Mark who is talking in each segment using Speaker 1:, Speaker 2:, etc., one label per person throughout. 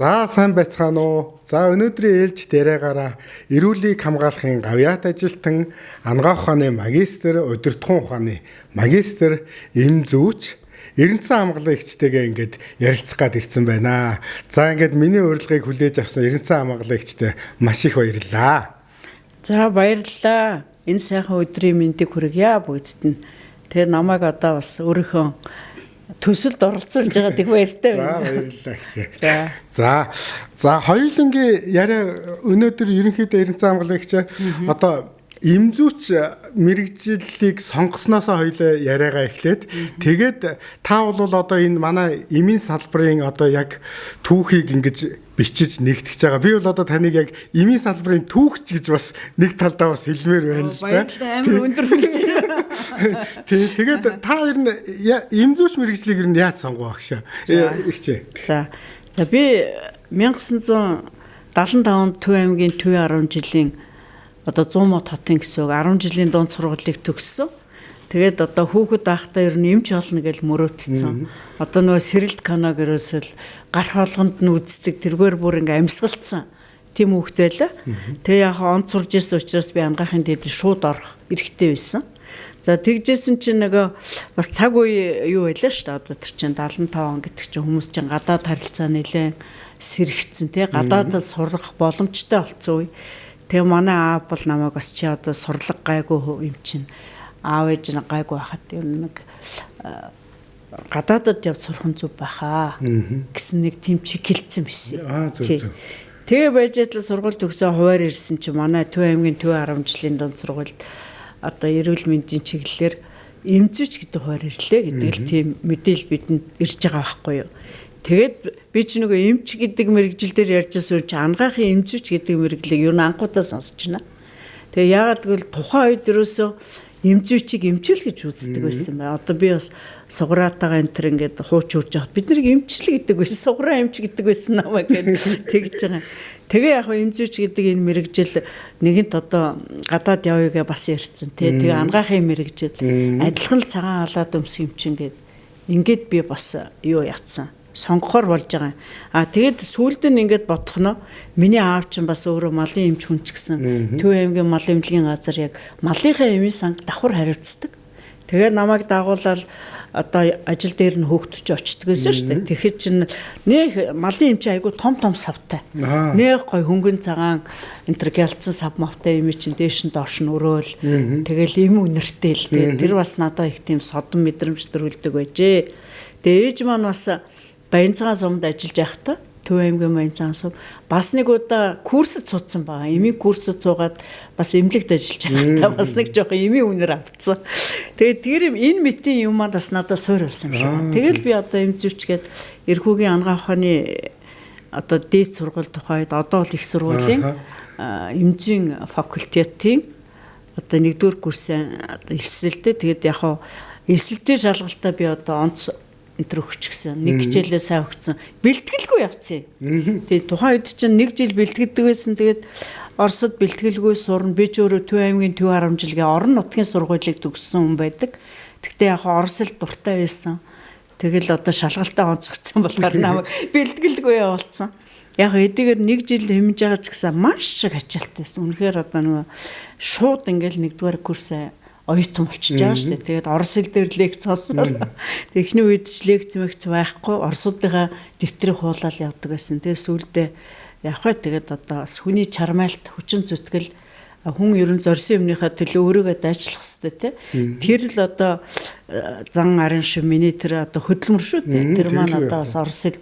Speaker 1: За сайн байцгаана уу. За өнөөдрийн ээлж дээрээ эрүүлийг хамгаалахын гавьяат ажилтан анагаах ухааны магистр, удирдахуун ухааны магистр, эм зүүч, Эрдэнэсэн хамгаалагчтэйгээ ингээд ярилцах гад ирсэн байна. За ингээд миний урилгыг хүлээж авсан Эрдэнэсэн хамгаалагчтай маш их баярлалаа.
Speaker 2: За баярлалаа. Энэ сайхан өдрийн мэндийг хүргье бүгдд нь. Тэр намайг одоо бас өөрийнхөө төсөлд оролцуулж байгаа гэх баяртай байна.
Speaker 1: За баярлалаа гэж. За хоёулангийн яриа өнөөдөр ерөнхийдөө Эрдэнэсэн хамгаалагч одоо эмзүүч мэрэгжлийг сонгосноосоо хоёлаа яриагаа эхлээд тэгээд та бол одоо энэ манай эмийн салбарын одоо яг түүхийг ингэж бичиж нэгтгэж байгаа. Би бол одоо таныг яг эмийн салбарын түүхч гэж бас нэг талдаа бас хэлмээр байна л да.
Speaker 2: Баярлалаа. Амар өндөр хэлж байна.
Speaker 1: Тэгээд та ер нь эмзүүч мэрэгжлийг ер нь яаж сонгох багшаа? Ихчээ.
Speaker 2: За би 1975 онд Төв аймгийн Төв 10 жилийн одоо 100 мод хотын гэсэн үг 10 жилийн дунд сургуулийг төгссөн. Тэгээд одоо хүүхэд байхдаа ер нь эмч болно гэж мөрөөдсөн. Одоо нөгөө сэрэлт кано гэрээсэл гарах болгонд нь үздэг тэргээр бүр ингээм амьсгалцсан. Тийм хүүхдээ л. Тэгээ яг онц сурж ирсэн учраас би ангаахын дэд шууд орох эрхтэй байсан. За тэгжсэн чинь нөгөө бас цаг үе юу байлаа шүү дээ. Одоо тэр чинь 75 он гэдэг чинь хүмүүс чинь гадаад харилцаа нэлээ сэрэгцсэн тий. Гадаадд сурах боломжтой болсон үе. Тэгээ манай аав бол намайг бас чи одоо сурлаг гайгүй юм чинь аав ээж нь гайгүй байхад ер нь нэг гадаадад яв сурах зүв байхаа гэсэн нэг тийм чиглэлцэн байсан. Тэгээ байж л сургууль төгсөө хуваар ирсэн чи манай Төв аймгийн Төв 10 жилийн дунд сургуульд одоо эрүүл мэндийн чиглэлээр эмзүүч гэдэг хуваар ирлээ гэдэг л тийм мэдээлэл бидэнд ирж байгаа байхгүй юу. Тэгээд би ч нөгөө эмч гэдэг мэрэгжил дээр ярьж байсан чи ангаахын эмзүүч гэдэг мэрэгжлийг юу н анхудаа сонсож байна. Тэгээ яагаад гэвэл тухайн үед ерөөсөө эмзүүчийг эмчил гэж үздэг байсан байна. Одоо би бас суграатаага энэ төр ингээд хууч урж авах бид нэг эмчил гэдэг байсан. Суграа эмч гэдэг байсан намайг гэж тэгж байгаа. Тэгээ яг эмзүүч гэдэг энэ мэрэгжил нэгэнт одоо гадаад явъя бас ярьсан тий. Тэгээ ангаахын мэрэгжил адилхан цагаан халаад өмсөх эмчин ингээд би бас юу ятсан сонгохоор болж байгаа. Тэгээд сүүлд нь ингээд бодох нь миний аав чинь бас өөрөө малын эмч хүн ч гэсэн Төв аймгийн мал эмнэлгийн газар яг малынхаа эмийн санг давхар хариуцдаг. Тэгээд намайг дагуулаад одоо ажил дээр нь хөөгтөж очдөг гэсэн шүү дээ. Тэгэхэд чинь нэг малын эмч айгу том савтай. Нэг гой хөнгөн цагаан энтер гялцсан сав мавтай эмий чинь дээш нь доош нь өрөөл. Тэгэл эм үнэртэй л дээ. Тэр бас надад их тийм содон мэдрэмж төрүүлдэг байжээ. Тэгээ ээж маань бас Баянцагаан сумд ажиллаж байхдаа Төв аймгийн Баянцагаан сум бас нэг удаа курсд цуцсан байгаа. Эмийн курсд цуугаад бас эмнэлэгт ажиллаж байхдаа бас нэг жоохон эмийн үнээр авцсан. Тэгээд тэр энэ мэтийн юм маань бас надад суур болсон юм шиг. Тэгэл би одоо эмзүүчгээд Эрхүүгийн анагаах ухааны одоо дээд сургууль тухайд одоо бол их сургуулийн эмзийн факультетийн одоо 1-р курсын эсэлтэй. Тэгээд яг хаа эсэлтийн шалгалтаа би одоо онц энэ өгчихсэн. Нэг хичээлээ сайн өгсөн. Бэлтгэлгүй явцсан. Тэгээд тухайн үед чинь 1 жил бэлтгэдэг байсан. Тэгээд Оросд бэлтгэлгүй сурна. Би ч өөрөө Төв аймгийн Төв 10 жилийн орон нутгийн сургуулийг төгссөн хүн байдаг. Тэгтээ яг Оросд дуртай байсан. Тэгэл одоо шалгалтаа онцгдсон болохоор намайг бэлтгэлгүй явуулсан. Яг эдгээр 1 жил хэмжиж байгаа ч гэсэн маш их ачаалттай байсан. Үнэхээр одоо нөгөө шууд ингээл 1-р курс оюутан болчихж байгаа шүү дээ. Тэгээд орос хэл дээр лекц сонсноо. Эхний үед ч лекц мэгч байхгүй орсуудынхаа дэвтрийг хуулаад явдаг байсан. Тэгээд сүүлдээ явхаа тэгээд одоо бас хүний чармайлт хүчин зүтгэл хүн ерөн зорьсон юмныхаа төлөө өөрийгөө дайчлах хэрэгтэй тий. Тэр л одоо зан арын шиг миний тэр одоо хөдөлмөр шүү дээ. Тэр маань одоо бас орос хэл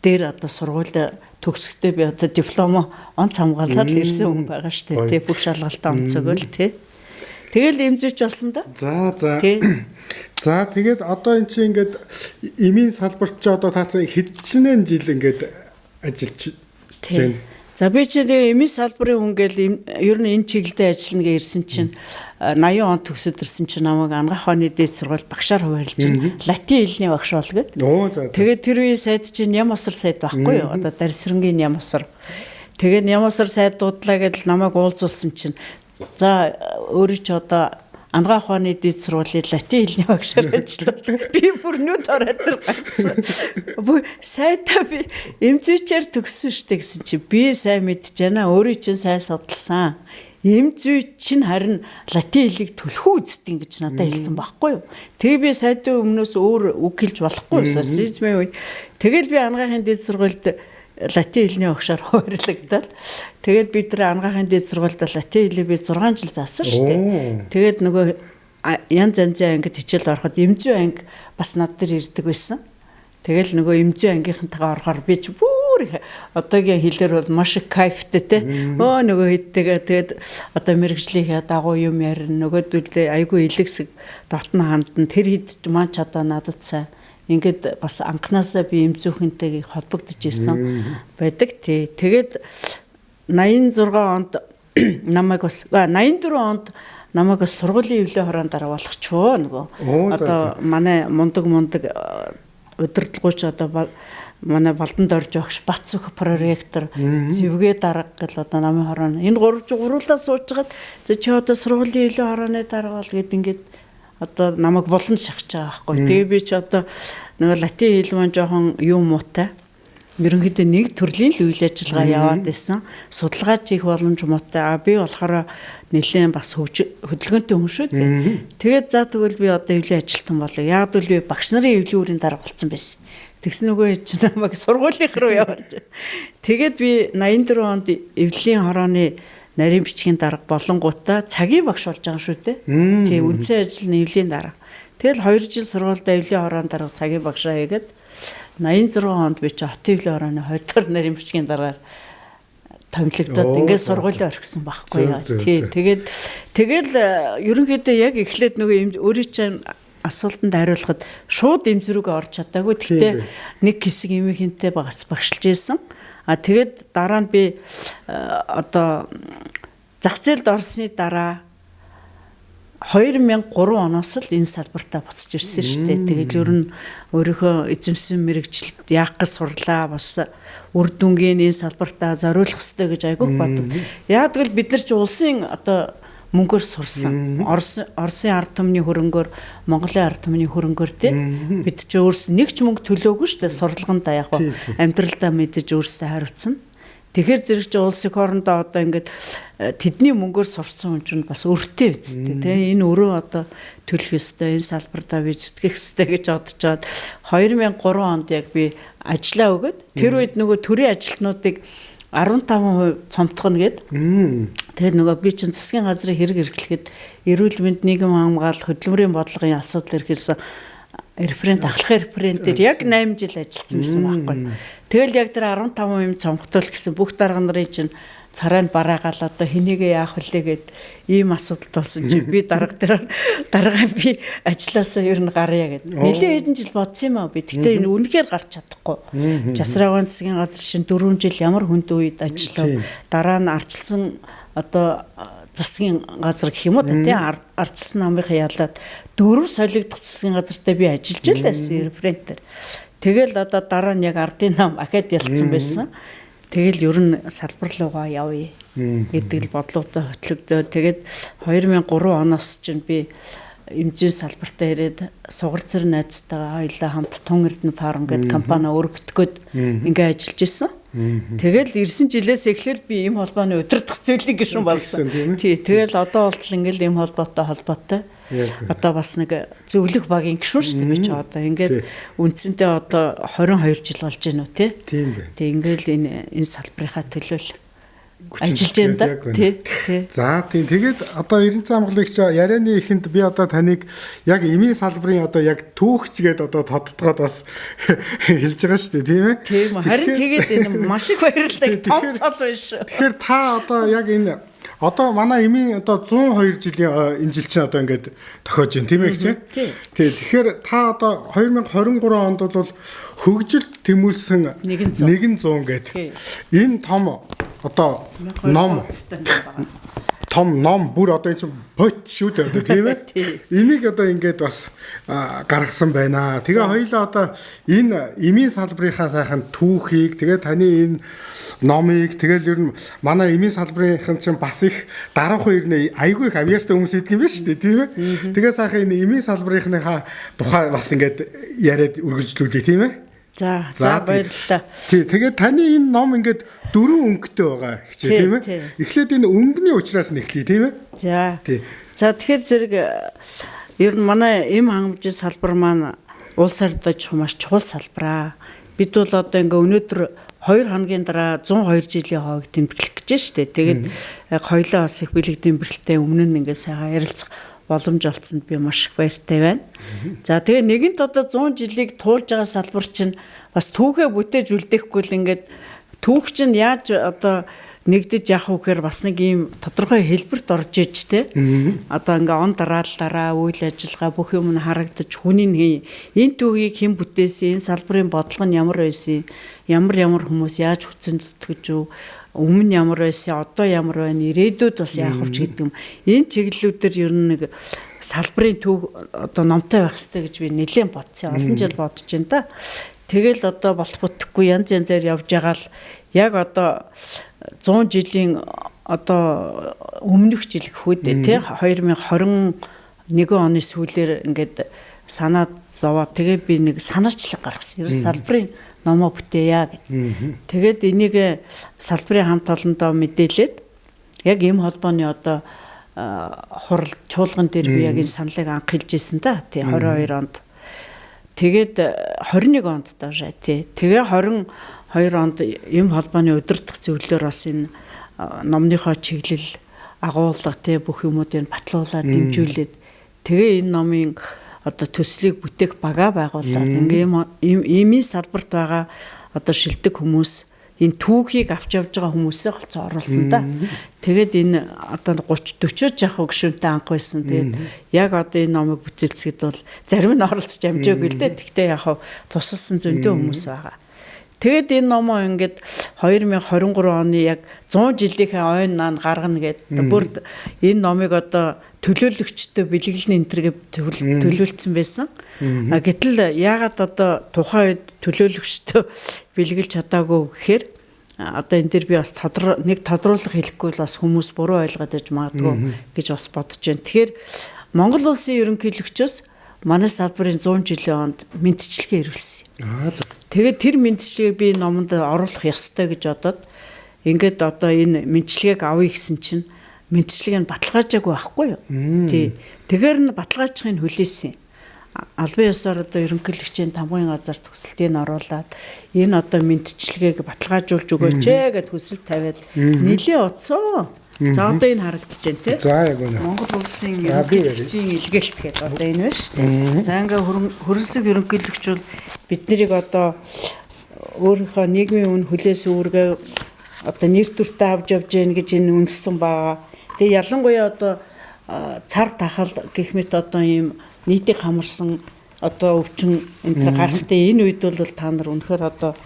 Speaker 2: дээр одоо сургууль төгсөхдөө би одоо диплом онц хамгаалаад ирсэн хүн байгаа шүү дээ. Тий бүх шалгалтаа онцгойл тий. Тэгэл эмзүүч болсон да. За
Speaker 1: тэгээд одоо эн чинь ингээд эмийн салбарт ч одоо таац хэдчнэн жил ингээд ажиллаж байна.
Speaker 2: За би ч тэгээ эмийн салбарын хүн гээл ер нь энэ чиглэлдээ ажиллана гэж ирсэн чинь 80 он төгсөд ирсэн чинь намайг анагаах ухааны дээд сургууль багшаар хуваарлж латин хэлний багш болгоод. Тэгээд тэр үеийн сайд чинь Нямосор сайд байхгүй юу? Одоо Дарсрынгийн Нямосор. Тэгээд Нямосор сайд дуудлаа гэдэл намайг уулзуулсан чинь за өөрөө ч одоо Ангаа ухааны дэд сургуулийн латин хэлний багшаар ажиллав. Би бүр нүд ороод ирсэн. Сайдаа би эмзүүчээр төгссөн штэ гэсэн чи би сайн мэдж байна. Өөрөө чинь сайн судалсан. Эмзүү чинь харин латин хэлийг түлхүү үздэг гэж надад хэлсэн байхгүй юу. Тэгээ би сайдын өмнөөс өөр үг хэлж болохгүй социализмын үед. Тэгэл би ангаахын дэд сургуульд латин хэлний багшаар хуваарлагдаад тэгээд бид нар ангаахын дэд сургуульд латин хэлийг би 6 жил заасан шүү дээ. Тэгээд нөгөө янз янзын ангид хичээл ороход эмзүү анги бас над дээр ирдэг байсан. Тэгэл нөгөө эмзүү ангийнхантайгаа орохоор би ч бүр одоогийн хэлээр бол маш их кайфтай те. Нөгөө хэдтэйгээ тэгээд одоо мэрэгжлийнхээ дагуу юм ярина. Нөгөөдөлдөө айгүй илэгсэг дотн хандна. Тэр хэд маань ч одоо надад сайн ингээд бас анханасаа би эмзүүхэнтэйг холбогдож ирсэн байдаг тий. Тэгээд 86 онд намайг бас 84 онд намайг бас сургуулийн эвлээ хороон дараа болгочвоо нөгөө. Одоо манай мундаг удирдлагууч одоо манай Балдан дорж багш Бацүх проректор зэвгээ дарга гэл одоо намын хороон энэ гурлаа суужгаад чи одоо сургуулийн эвлээ хорооны дарга бол гэд ингээд одоо намайг булан шахаж байгаа байхгүй. Тэгээ би ч одоо нөгөө латин хэл маань жоохон юм муутай. Ерөнхийдөө нэг төрлийн л үйл ажиллагаа яваад байсан. Судалгаач хийх боломж муутай. Би болохоор нэлээд бас хөдөлгөөнтэй хүн шүү дээ. Тэгээд за тэгвэл би одоо эвлэн ажилтан болоо. Яг л би багш нарын эвлэн үүрийн дарга болсон байсан. Тэгсэн нөгөө чинь намайг сургуулийнх руу явуулж. Тэгээд би 84 онд эвлэлийн хорооны нарийн бичгийн дарга болонгуудаа цагийн багш болж байгаа шүү дээ. Тийм үндсэн ажил нь эвлэлийн дарга. Тэгэл 2 жил сургуульд эвлэлийн хорооны дарга цагийн багшаа хийгээд 86 онд би чи хот эвлэлийн хорооны 2 дахь нарийн бичгийн даргаар томилогдоод ингээд сургуулийн орхисон байхгүй яа. Тэгэл ерөнхийдөө яг эхлээд нөгөө өөрийн чинь асуултанд хариулахад шууд эмзрүүгээ орж чадаагүй. Гэхдээ нэг хэсэг эмийнхэнтэй багшилж ийсэн. Тэгээд дараа нь би одоо зах зээлд орсны дараа 2003 оноос л энэ салбартаа буцаж ирсэн шүү дээ. Тэгээд ер нь өөрийнхөө эзэмсэн мэрэгчлэлд яах гэж сурлаа бас үр дүнгийн энэ салбартаа зориулах хэрэгтэй гэж айгүйх боддог. Яг тэгвэл бид нар чи улсын одоо мөнгөөр сурсан. Оросын ард түмний хөрөнгөөр, Монголын ард түмний хөрөнгөөр тийм бид ч өөрсдөө нэг ч мөнгө төлөөгүй шүү дээ. Сурлагандаа яг амьдралдаа мэдэж өөрсдөө хариуцсан. Тэгэхээр зэрэг чи улсын хоорондоо одоо ингээд тэдний мөнгөөр сурсан хүн чинь бас өртөө үсттэй тийм энэ өрөө одоо төлөх ёстой, энэ салбартаа би зүтгэх ёстой гэж бодож чад 2003 онд яг би ажиллаа өгöd тэр үед нөгөө төрийн ажилтнуудыг 15% цомтгоно гэд. Тэгэхээр нөгөө би чинь засгийн газрын хэрэг эрхлэхэд эрүүл мэнд нийгэм хамгаалал хөдөлмөрийн бодлогын асуудал эрхэлсэн референт ахлах референтээр яг 8 жил ажилласан байсан байхгүй. Тэгэл яг тэр 15% цомгтол гэсэн бүх дарга нарын чинь царайнд бараагаал одоо хэнийгээ яах вүлээ гэд ийм асуудал болсон чи би дарга би ажилласаа ер нь гарья гэд. Нэлээд хэдэн жил бодсон юм аа би. Гэтэ энэ үнэхээр гарч чадахгүй. Жасраагаан засгийн газар шин 4 жил ямар хүнд үед ажиллав. Дараа нь арчилсан одоо засгийн газар гэх юм уу тий ардчилсан намынхаа ялаад 4 солигдох засгийн газартай би ажиллаж л байсан референтээр. Тэгэл одоо дараа нь яг ардын нам ахад ялцсан байсан. Тэгэл ер нь салбар руугаа явъя гэдэг л бодлоготой хөтлөгдөө. Тэгээд 2003 оноос чинь би эмзэн салбартаа ирээд сугар цэр найзтайгаа хоёулаа хамт Тун Эрдэнэ фарм гэдэг компани өргөтгөхөд ингээ ажиллаж исэн. Тэгэл ирсэн жилээс эхлээл би ийм холбооны удирдах зүйлийг гişүн болсон. Тий, тэгэл одоо болтол ингээл ийм холбоотой. Одоо бас нэг зөвлөх багийн гişүн шүү дээ би ч одоо ингээд үндсэндээ одоо 22 жил болж байна уу тий. Тийм бэ. Тэг ингээл энэ салбарынхаа төлөөл ажиллаж байна да. Тий.
Speaker 1: За тийм тэгээд одоо Эрдэнэ хамгааллагч ярианы ихэнд би одоо таныг яг эмийн салбарын одоо яг түүхч гээд одоо тодтогоод бас хэлж байгаа шүү дээ тийм ээ.
Speaker 2: Тийм харин тэгээд энэ маш их баярлалаа том цол байна шүү.
Speaker 1: Тэгэхээр та одоо яг энэ одоо манай эмийн одоо 102 жилийн энэ жил чинь одоо ингээд тохиож байна тийм ээ гэж. Тий. Тэгэхээр та одоо 2023 онд бол хөгжил тэмүүлсэн 100 гэдэг энэ том одоо ном том ном бүр одоо энэ чинь бот шүү дээ одоо тийм ээ. Энийг одоо ингээд бас гаргасан байна. Тэгээ хоёулаа одоо энэ эмийн салбарынхаа сайхан түүхийг тэгээ таны энэ номыг тэгэл ер нь манай эмийн салбарынхан чинь бас их дараахан ирнэ айгүй их авьяастай хүмүүс идэх юм байна шүү дээ тийм ээ. Тэгээ сайхан энэ эмийн салбарынхаа тухай бас ингээд яриад үргэлжлүүлээ тийм ээ.
Speaker 2: За баярлалаа.
Speaker 1: Тэгээд таны энэ ном ингээд 4 өнгөтэй байгаа хичээ тийм ээ. Эхлээд энэ өнгөний учраас нь эхлэе тийм ээ.
Speaker 2: За. Тэгэхээр зэрэг ер нь манай эм хангамжийн салбар маань улс ордож маш чухал салбараа. Бид бол одоо ингээ өнөөдөр 2 хоногийн дараа 102 жилийн хойг тэмдэглэх гэж штэ. Тэгээд хоёлаа бас их бэлэг тэмдэглэлтэй өмнө нь ингээ сайхан ярилцах боломж олцсонд би маш их баяртай байна. За тэгээ нэгэнт одоо 100 жилийг туулж байгаа салбар чинь бас түүхээ бүтээж үлдээхгүй л ингээд түүх чинь яаж одоо нэгдэж явах вэ гэхээр бас нэг ийм тодорхой хэлбэрт орж иж тэ. Одоо ингээ он дарааллаараа үйл ажиллагаа бүх юм нь харагдаж хүний энэ түүхийг хэн бүтээсэн, энэ салбарын бодлого нь ямар байсан, ямар хүмүүс яаж хүчэн зүтгэж юу, өмнө ямар байсан, одоо ямар байна, ирээдүйд бас яах вэ гэдэг юм. Энэ чиглэлүүдээр ер нь нэг салбарын түүх одоо номтой байх хэрэгтэй гэж би нэлээд бодсон. Олон жил бодож байна та. Тэгэл одоо болт бүтэхгүй янзаар явж байгаа л яг одоо 100 жилийн одоо өмнөх жил гэхүүдээ тий 2021 оны сүүлээр ингээд санаад зовоод тэгээ би нэг санаачлаг гаргасан. Ер нь салбарын номоо бүтээя гэд. Тэгээд энийг салбарын хамт олондоо мэдээлээд яг эм холбооны одоо хурал чуулган дээр би яг энэ саналыг анх хэлж ирсэн та. Тий 22 онд. Тэгээд 21 онд таашаа тий. Тэгээ 22 онд эм холбооны удирдах зөвлөлөөр бас энэ номныхоо чиглэл агуулга тий бүх юмуудыг батлуулаад дэмжүүлээд тэгээ энэ номын одоо төслийг бүтээх бага байгуулад ингээм эмийн салбарт байгаа одоо шилдэг хүмүүс энэ түүхийг авч явж байгаа хүмүүсээ холцоо оруулсан да. Тэгээд энэ одоо 30-40 жах гүшүүнтэй анх байсан. Тэгээд яг одоо энэ номыг бүтээцгэд бол зарим нь оролцож амжаагүй л дээ. Тэгтээ яг тусалсан зөндөө хүмүүс байгаа. Тэгэд энэ номоо ингээд 2023 оны яг 100 жилийнхээ ойн наан гаргана гэдэг. Бүр энэ номыг одоо төлөөлөгчтэй бэлгэлэн энтергээ төлөвлөсөн байсан. Гэтэл яагаад одоо тухайн үед төлөөлөгчтэй бэлгэлж чадаагүй гэхээр одоо энэ дээр би бас нэг тодруулах хэлэхгүй бас хүмүүс буруу ойлгоод байж магадгүй гэж бас бодож байна. Тэгэхээр Монгол улсын ерөнхийлөгчөөс манай салбарын 100 жилийн онд мэдчилгээ ирүүлсэн. Тэгээд тэр мэдчилгээг би номонд оруулах ёстой гэж бодоод ингээд одоо энэ мэдчилгээг авъя гэсэн чинь мэдчилгээг нь баталгаажаагүй байхгүй юу? Тий. Тэгэхээр нь баталгаажихыг хүлээсэн. Албан ёсоор одоо ерөнхийлөгчийн тамгын газар төсөлтийг нь оруулаад энэ одоо мэдчилгээг баталгаажуулж өгөөч гэд хүсэл тавиад нэлээ утсан. За одоо энэ харагдаж байна тий.
Speaker 1: За яг үнэ.
Speaker 2: Монгол улсын ерөнхийлөгчийн илгээш гэхэд одоо энэ байна шүү дээ. За ингээ хөрөлсөг ерөнхийлөгч бол бид нарыг одоо өөрийнхөө нийгмийн үн хүлээс үүргээ одоо нэр төртөө авч явж гэн гэж энэ үндэссэн байгаа. Тэгээ ялангуяа одоо цар тахал гэх мэт одоо ийм нийтийг хамарсан одоо өвчин энэ төр гарахтаа энэ үед бол та нар үнэхээр одоо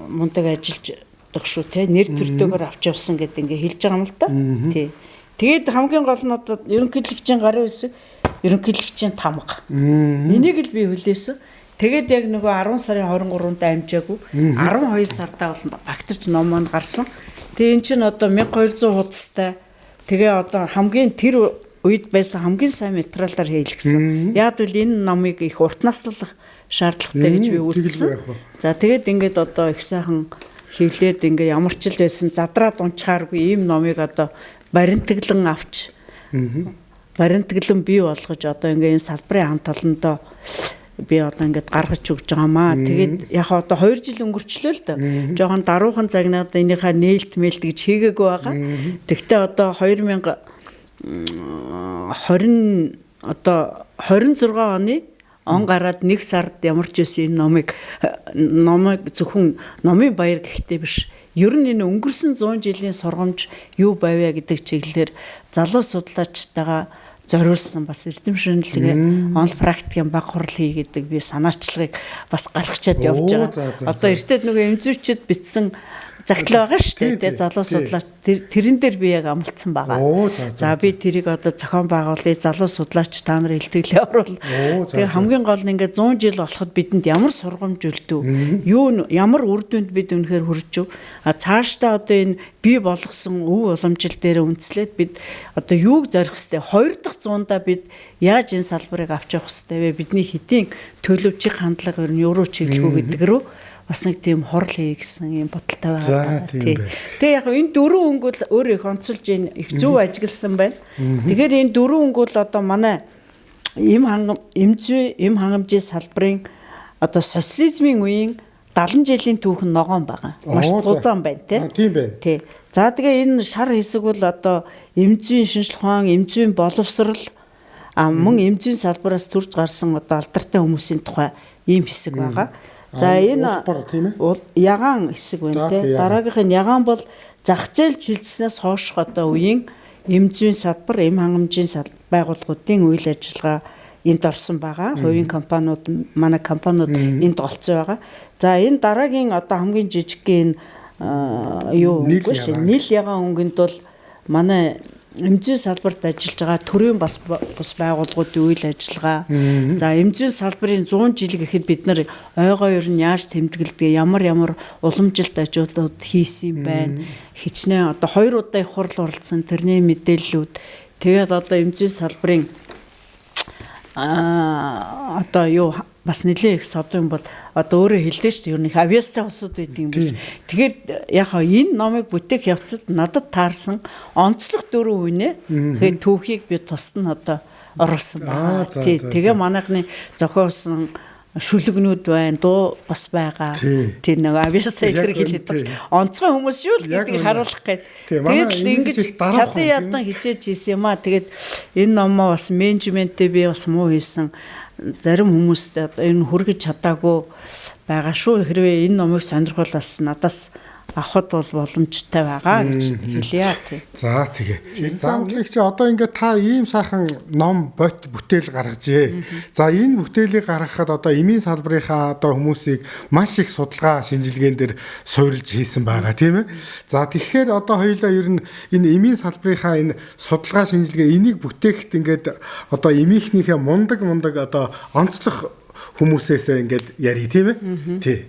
Speaker 2: мундаг ажиллаж шүү те нэр төртөөгөр авч явсан гэдэг ингээ хэлж байгаа юм л та. Тий. Тэгээд хамгийн гол нь одоо ерөнхийлөгчийн гарын үсэг ерөнхийлөгчийн тамга. Энийг л би хүлээсэн. Тэгээд яг нөгөө 10 сарын 23-нд амжаагүй 12 сардаа бол багтарч номонд гарсан. Тэгээ эн чинь одоо 1200 хуудастай. Тэгээ одоо хамгийн тэр үед байсан хамгийн сайн материалаар хийлгэсэн. Яг л энэ номыг их урт наслах шаардлагатай гэж би үзсэн. За тэгээд ингээд одоо их сайхан хөвлөд ингээ ямар ч л байсан задраад унчхааргүй ийм номыг одоо баримтаглан авч баримтаглан бий болгож одоо ингээ энэ салбарын хамт олондоо би одоо ингээд гаргаж өгч байгаамаа. Тэгээд яг одоо 2 жил өнгөрчлөө л да. Жохон даруухан загнаад энийхээ нээлт мэлт гэж хийгээгүй байгаа. Тэгвэл одоо 2020 одоо 26 оны он гараад 1 сард ямар ч байсан энэ номыг зөвхөн номын баяр гэхдээ биш. Ер нь энэ өнгөрсөн 100 жилийн сургамж юу байвэ гэдэг чиглэлээр залуу судлаачтайгаа зориулсан бас эрдэм шинжилгээ онл практикийн баг хурал хий гэдэг би санаачлагыг бас гаргачаад явж байгаа. Одоо эртээд нөгөө эмзүүчэд бичсэн загтал байгаа шүү дээ. Тэгээ залуу судлаач тэрэн дээр би яг амлцсан байгаа. За би тэрийг одоо зохион байгуулъя, залуу судлаач та нар илтгэлээ оруул. Тэгээ хамгийн гол нь ингээд 100 жил болоход бидэнд ямар сургамж үлдв? Юу ямар үр дүнд бид үнэхээр хүрчв? Цаашдаа одоо энэ бий болгосон өв уламжил дээр үндэслээд бид одоо юуг зорих хэвтэй 2 дахь 100-да бид яаж энэ салбарыг авч явах хэвтэй вэ? Бидний хэдийн төлөвчийг хандлага ер нь юу руу чиглэх үү гэдэг рүү бас нэг тийм хорл хий гэсэн юм бодолтой байгаа. Тэгээ яг энэ дөрвөн өнгөл өөрөө их онцолж их зөв ажигласан байна. Тэгэхээр энэ дөрвөн өнгөл одоо манай эм хангамжийн салбарын одоо социализмын үеийн 70 жилийн түүхэн ногоон байгаа. Маш зузаан байна
Speaker 1: тийм байна.
Speaker 2: Тий. За тэгээ энэ шар хэсэг бол одоо эмзүйн шинжлэх ухаан, эмзүйн боловсрал мөн эмзүйн салбараас төрж гарсан одоо алдартай хүмүүсийн тухай ийм хэсэг байгаа. За энэ ягаан хэсэг байна те. Дараагийнх нь ягаан бол зах зээл чилжснээс хойш одоо үеийн эмзүйн салбар, эм хангамжийн байгууллагуудын үйл ажиллагаа энд орсон байгаа. Хувийн компаниуд, манай компаниуд энд олцсон байгаа. За энэ дараагийн одоо хамгийн жижигхэн нийл ягаан өнгөнд бол манай эмзүйн салбарт ажиллаж байгаа төрийн бус байгууллагуудын үйл ажиллагаа. За эмзүйн салбарын 100 жил гэхэд бид нар ойгоо ер нь яаж тэмдэглэдэг, ямар уламжилт ажлууд хийсэн байна. Хичнээн одоо 2 удаа их хурл оролцсон тэрний мэдээллүүд. Тэгээд одоо эмзүйн салбарын одоо бас нэлээ их содон бол одоо өөрөө хэлдэг шүү дээ. Ер нь их авьяастай усуд байдаг юм биш. Тэгэхээр яг энэ номыг бүтээх явцад надад таарсан онцлог дөрвөн үнэ. Тэгэхээр түүхийг би тусад нь одоо оруулсан байна. Тэгээ манайхны зохиосон шүлэгнүүд байна, дуу бас байгаа. Тэр нэг авьяастай илэрх хэлээд байгаа. Онцгой хүмүүс шүү л гэдгийг харуулах гээд. Тэгээд ингэж чадан ядан хичээж хийсэн юм аа. Тэгээд энэ номоо бас менежменттэй би бас муу хийсэн. Зарим хүмүүст энэ хүргэж чадаагүй байгаа шүү. Хэрвээ энэ номыг сонирхолоос надаас авахд бол боломжтой байгаа гэж хэлье.
Speaker 1: За тэгээ. За үнэхээр чи одоо ингээд та ийм сайхан ном бүтээл гаргажээ. За энэ бүтээлийг гаргахад одоо эмийн салбарынхаа одоо хүмүүсийг маш их судалгаа шинжилгээн дээр суурилж хийсэн байгаа тийм ээ. За тэгэхээр одоо хоёулаа ер нь энэ эмийн салбарынхаа энэ судалгаа шинжилгээ энийг бүтээхэд ингээд одоо эмийнхнийхээ мундаг одоо онцлог хүмүүсээс ингээд ярих тийм ээ. Тий.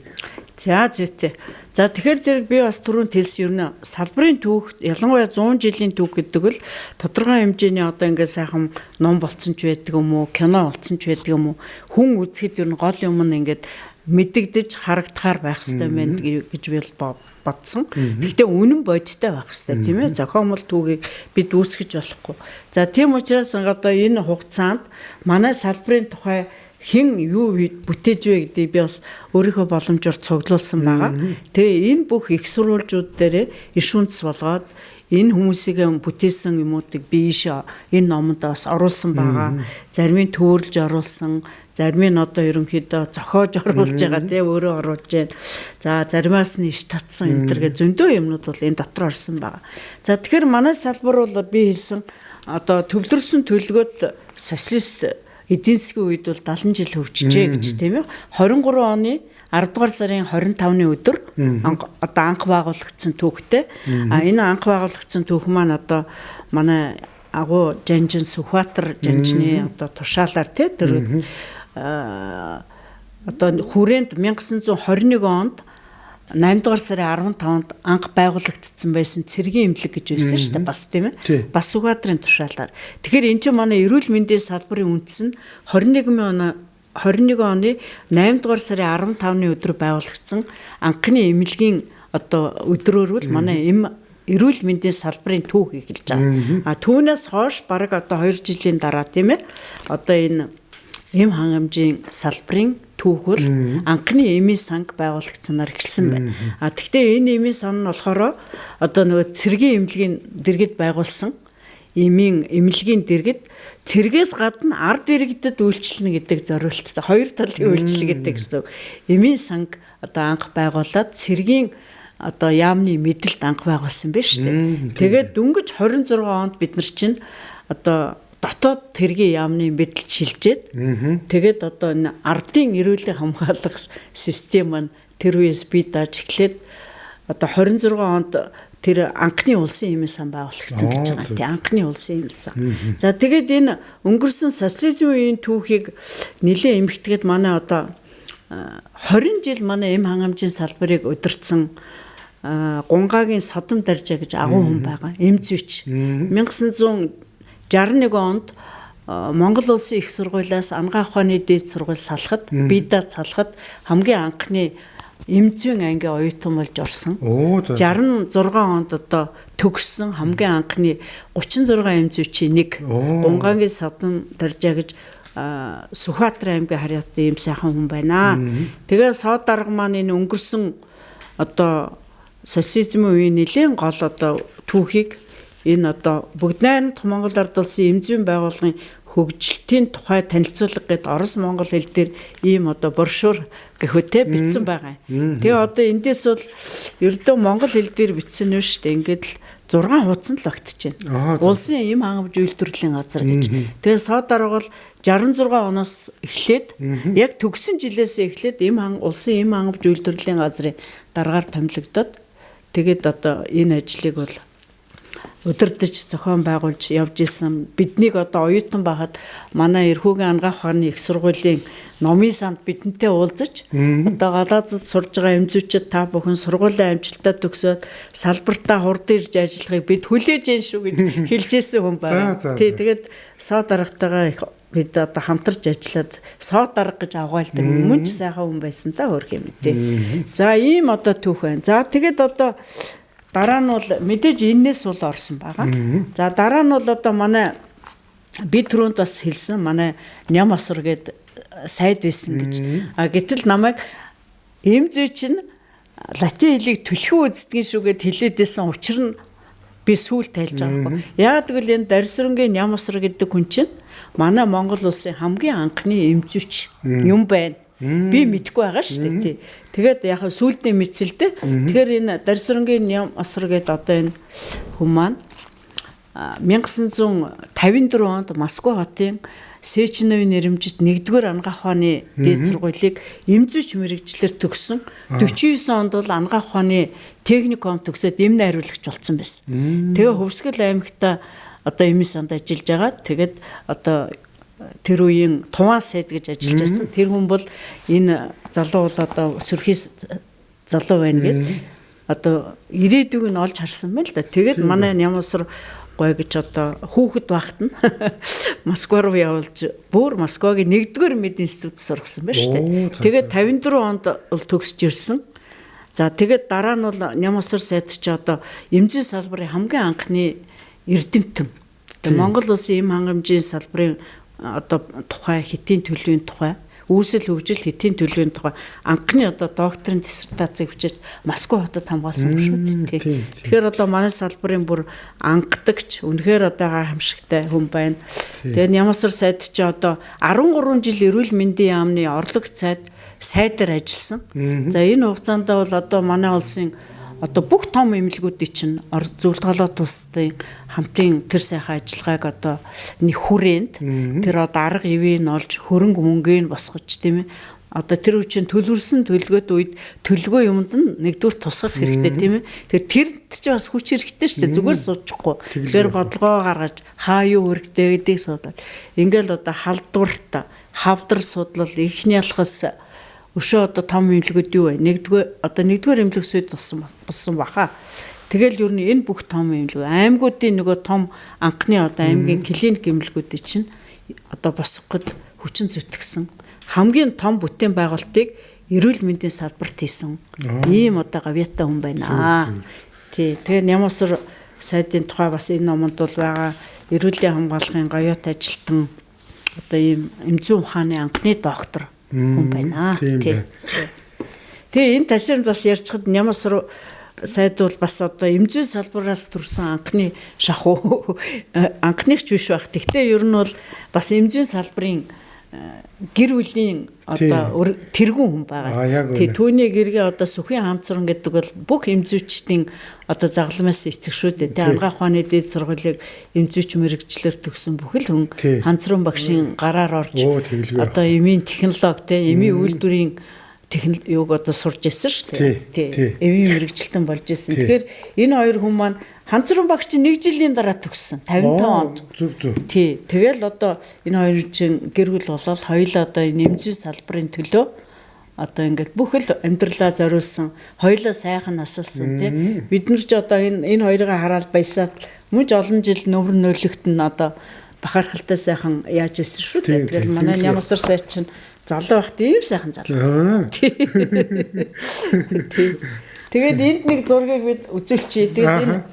Speaker 2: За зүйтэй. За тэгэхээр зэрэг би бас түрүүнд хэлсэн ер нь салбарын түүх ялангуяа 100 жилийн түүх гэдэг л тодорхой хэмжээний одоо ингээд сайхан ном болцсон ч байдаг юм уу, кино болцсон ч байдаг юм уу, хүн үзэхэд ер нь гол юм нь ингээд мэдэгдэж харагдахаар байх хэрэгтэй байна гэж би бодсон. Гэхдээ үнэн бодиттой байх хэрэгтэй тийм ээ. Зохиомол түүхийг би дүүсгэж болохгүй. За тийм учраас одоо энэ хугацаанд манай салбарын тухай хэн юу бүтээж вэ гэдгийг би бас өөрийнхөө боломжоор цуглуулсан байгаа. Тэгээ энэ бүх их сурвалжууд дээр иш үндэс болгоод энэ хүмүүсийг бүтээсэн юмуудыг би энэ номонд бас оруулсан байгаа. Зарим нь төөрөлж оруулсан, зарим нь одоо ерөнхийдөө зохиож оруулж байгаа тий өөрөө оруулж байна. За заримаас нь иш татсан энэ төргээ зөндөө юмнууд бол энэ дотор орсон байгаа. За тэгэхээр манай салбар бол би хэлсэн одоо төвлөрсөн төлөвлөгөөд социалист эдийн засгийн үед бол 70 жил хөгжижээ гэж тийм ээ. 23 оны 10 дугаар сарын 25-ны өдөр одоо анх байгуулагдсан түүхтэй. Энэ анх байгуулагдсан түүх маань одоо манай агуу Жанжин Сүхбаатар жанжны одоо тушаалаар тий тэр одоо хүрээнд 1921 онд 8 дугаар сарын 15-нд анх байгуулагдсан байсан цэргийн эмнэлэг гэж байсан шүү дээ бас тийм ээ. Бас Сүхбаатарын тушаалаар. Тэгэхээр эн чинь манай эрүүл мэндийн салбарын үндэс нь 21 оны 8 дугаар сарын 15-ны өдөр байгуулагдсан анхны эмнэлгийн одоо өдрөөр бол манай эрүүл мэндийн салбарын түүх эхэлж байгаа. Түүнээс хойш бараг одоо 2 жилийн дараа тийм ээ. Одоо энэ эм хангамжийн салбарын түүх бол анхны эмийн санг байгуулагдсанаар эхэлсэн байна. Тэгвэл энэ эмийн сан нь болохоор одоо нөгөө цэргийн эмнэлгийн дэргэд байгуулсан эмнэлгийн дэргэд цэргээс гадна ард иргэдэд үйлчлэнэ гэдэг зорилттой хоёр талын үйлчлэл гэдэг гэсэн. Эмийн санг одоо анх байгуулад цэргийн одоо яамны мэдэлд анх байгуулсан байна шүү дээ. Тэгээд дөнгөж 26 онд бид нар чинь одоо дотоод тэргийн яамны мэдэл шилжээд тэгээд одоо энэ ардын эрүүлийн хамгаалах систем маань тэр үеэс бий дааж эхлээд одоо 26 онд тэр анхны улсын эмийн сан байгуулагдсан гэж байгаа. Тэ анхны улсын эмийн сан. За тэгээд энэ өнгөрсөн социализм үеийн түүхийг нэлээд эмхтгэд манай одоо 20 жил манай эм хангамжийн салбарыг удирдсан Гунгагийн Содом Даржа гэж агуу хүн байгаа. Эмзүүч. 1961 онд Монгол улсын их сургуулиас Ангаа ухааны дээд сургууль салахад, бидаа салахад хамгийн анхны эмзүүн ангийн оюутан болж орсон. 66 онд одоо төгссөн хамгийн анхны 36 эмзүүчийн нэг Гунгагийн Содом Даржа гэж Сүхбаатар аймгийн харьяатан ийм сайхан хүн байна. Тэгээ сод дарга маань энэ өнгөрсөн одоо социализм үеийн нэлийн гол одоо түүхийг энэ одоо бүгд найрамд Монгол ард улсын эмзүүн байгууллагын хөгжилтийн тухай танилцуулга гэдэг Орос Монгол хэл дээр ийм одоо брошюр гэхүүтэй бичсэн байгаа. Тэгээ одоо эндээс бол ердөө монгол хэл дээр бичсэн нь шүү дээ. Ингээд л 6 хуудсан л багтж байна. Улсын эм хангамж үйлдвэрлэлийн газар гэж. Тэгээ сод дарга бол 66 оноос эхлээд яг төгссөн жилээс эхлээд улсын эм хангамж үйлдвэрлэлийн газрын дараагаар томилогдоод тэгээд одоо энэ ажлыг бол удирдах зохион байгуулж явж исэн. Биднийг одоо оюутан байхад манай Эрхүүгийн Ангаа ухааны их сургуулийн номын санд бидэнтэй уулзаж одоо гадаадд сурж байгаа эмзүүчид та бүхэн сургуулийн амжилтаа төгсөөд салбартаа хурд ирж ажиллахыг бид хүлээж гэн шүү гэж хэлжсэн хүн байна. Тий, тэгээд сод даргатайгаа их бид одоо хамтарч ажиллаад сод дарга гэж авгаалдаг мөн ч сайхан хүн байсан та хөрх юм тий. За ийм одоо түүх байна. За тэгээд одоо дараа нь бол мэдээж энэс бол орсон байгаа. За дараа нь бол одоо манай бид түрүүнд бас хэлсэн манай ням осор гээд сайд байсан гэж. Гэтэл намайг эмзүүч нь латин хэлийг түлхэн үздэгэн шүү гэд хэлээдсэн учир нь би сүүл тайлж байгаа юм. Яг тэгвэл энэ Дарсүрэнгийн ням осор гэдэг хүн чинь манай Монгол улсын хамгийн анхны эмзүүч юм байна. Би мэдгүй байгаа шүү дээ тий. Тэгээд яг сүүлдээ мэдсэлтэй. Тэгэхээр энэ Дарсүрэнгийн ням осор гэдэг одоо энэ хүн маань 1954 онд Москва хотын Сеченовын нэрэмжит 1-р Ангаа ухааны дээд сургуулийг эмзүүч мэрэгчлэр төгссөн. 49 онд бол Ангаа ухааны техникум төгсөөд эм найруулагч болсон байсан. Тэгээ Хөвсгөл аймагта одоо эмийн санд ажиллаж байгаа. Тэгээд одоо тэр үеийн Туван сайд гэж ажиллаж байсан. Тэр хүн бол энэ залуу бол одоо сөрхийс залуу байна гэд одоо ирээдүйг нь олж харсан байна л да. Тэгээд манай Нямосор гой гэж одоо хүүхэд багт нь Москва руу явуулж бүр Москвагийн 1-р медицин институт сургасан байна шүү дээ. Тэгээд 54 онд бол төгсөж ирсэн. За тэгээд дараа нь бол Нямосор сайд ч одоо эмзэн салбарын хамгийн анхны эрдэмтэн. Монгол улсын эм хангамжийн салбарын одоо тухай хэтийн төлөвийн тухай үүсэл хөгжил хэтийн төлөвийн тухай анхны одоо докторийн диссертацийг бичиж Москва хотод хамгаалсан юм шүү дээ. Тэгэхээр одоо манай салбарын бүр анхдагч үнэхээр одоо гайхамшигтай хүн байна. Тэгээд Нямосор сайд чи одоо 13 жил эрүүл мэндийн яамны орлогч сайдаар ажилласан. За энэ хугацаанд бол одоо манай улсын одоо бүх том эмнэлгүүдийн чинь зөвлөлт голоод улсын хамтын тэр сайхан ажиллагааг одоо нэг хүрээнд тэр одоо арга ивэн олж хөрөнгө мөнгөний босгож тийм ээ одоо тэр үчин төлөвлөсөн төлөвлөгөөд үед төлөвлөгөө юмд нь нэгдүгээр тусгах хэрэгтэй тийм ээ тэрд чи бас хүч хэрэгтэй шүү дээ зүгээр суучихгүй тэгэхээр бодлогоо гаргаж хаа юу хэрэгтэй гэдгийг судал ингээл одоо халдварт хавдар судлал ихний алхас өшөө одоо том эмнэлгүүд юу вэ? Нэгдүгээр эмнэлэг суйд болсон баха. Тэгэл ер нь энэ бүх том эмнэлэг аймагуудын нөгөө том анхны одоо аймгийн клиник эмнэлгүүдийн чинь одоо босгоход хүчин зүтгэсэн хамгийн том бүтээн байгуулалтыг эрүүл мэндийн салбарт хийсэн. Ийм одоо гавьяатай хүн байна. Тий. Тэгээ Нямосор сайдын тухай бас энэ номонд бол байгаа эрүүлийн хамгаалахын гавьяатай ажилтан одоо ийм эмзэн ухааны анхны доктор хүн байна. Тэгээ энэ ташаанд бас ярьцоход Нямосор сайд бол бас одоо эмзэн салбараас төрсэн анхны шахуу анхныч биш байх. Гэхдээ ер нь бол бас эмзэн салбарын гэр бүлийн одоо тэргүүн хүн байгаа. Тий түүний гэргээ одоо Сүхийн хамцран гэдэг бол бүх эмзүүчдийн одоо загламаас эцэг шүү дээ. Тэ Ангаа ухааны дээд сургуулийг эмзүүч мэрэгчлэр төгсөн бүхэл хүн Ханцран багшийн гараар орж одоо эмийн технологи тэ эмийн үйлдвэрийн юуг одоо сурж ирсэн шүү дээ. Эвийн мэрэгчлэн болж ирсэн. Тэгэхээр энэ хоёр хүн маань Ханцрын багш чинь 1 жилийн дараа төгссөн 55 онд.
Speaker 1: Зүг.
Speaker 2: Тэгэл одоо энэ хоёр чинь гэр бүл болол хоёулаа одоо нэмзийн салбарын төлөө одоо ингээд бүхэл амьдралаа зориулсан, хоёулаа сайхан насалсан тий. Бид нар ч одоо энэ хоёрыг хараад баясаад мөж олон жил нөмөр нөлөгт нь одоо бахархалтай сайхан яаж исэн шүү дээ. Тэгэл манай Нямсар сая чинь залуу байхад ийм сайхан залуу. Тэгээд энд нэг зургийг бид үзүүлчихье. Тэгээд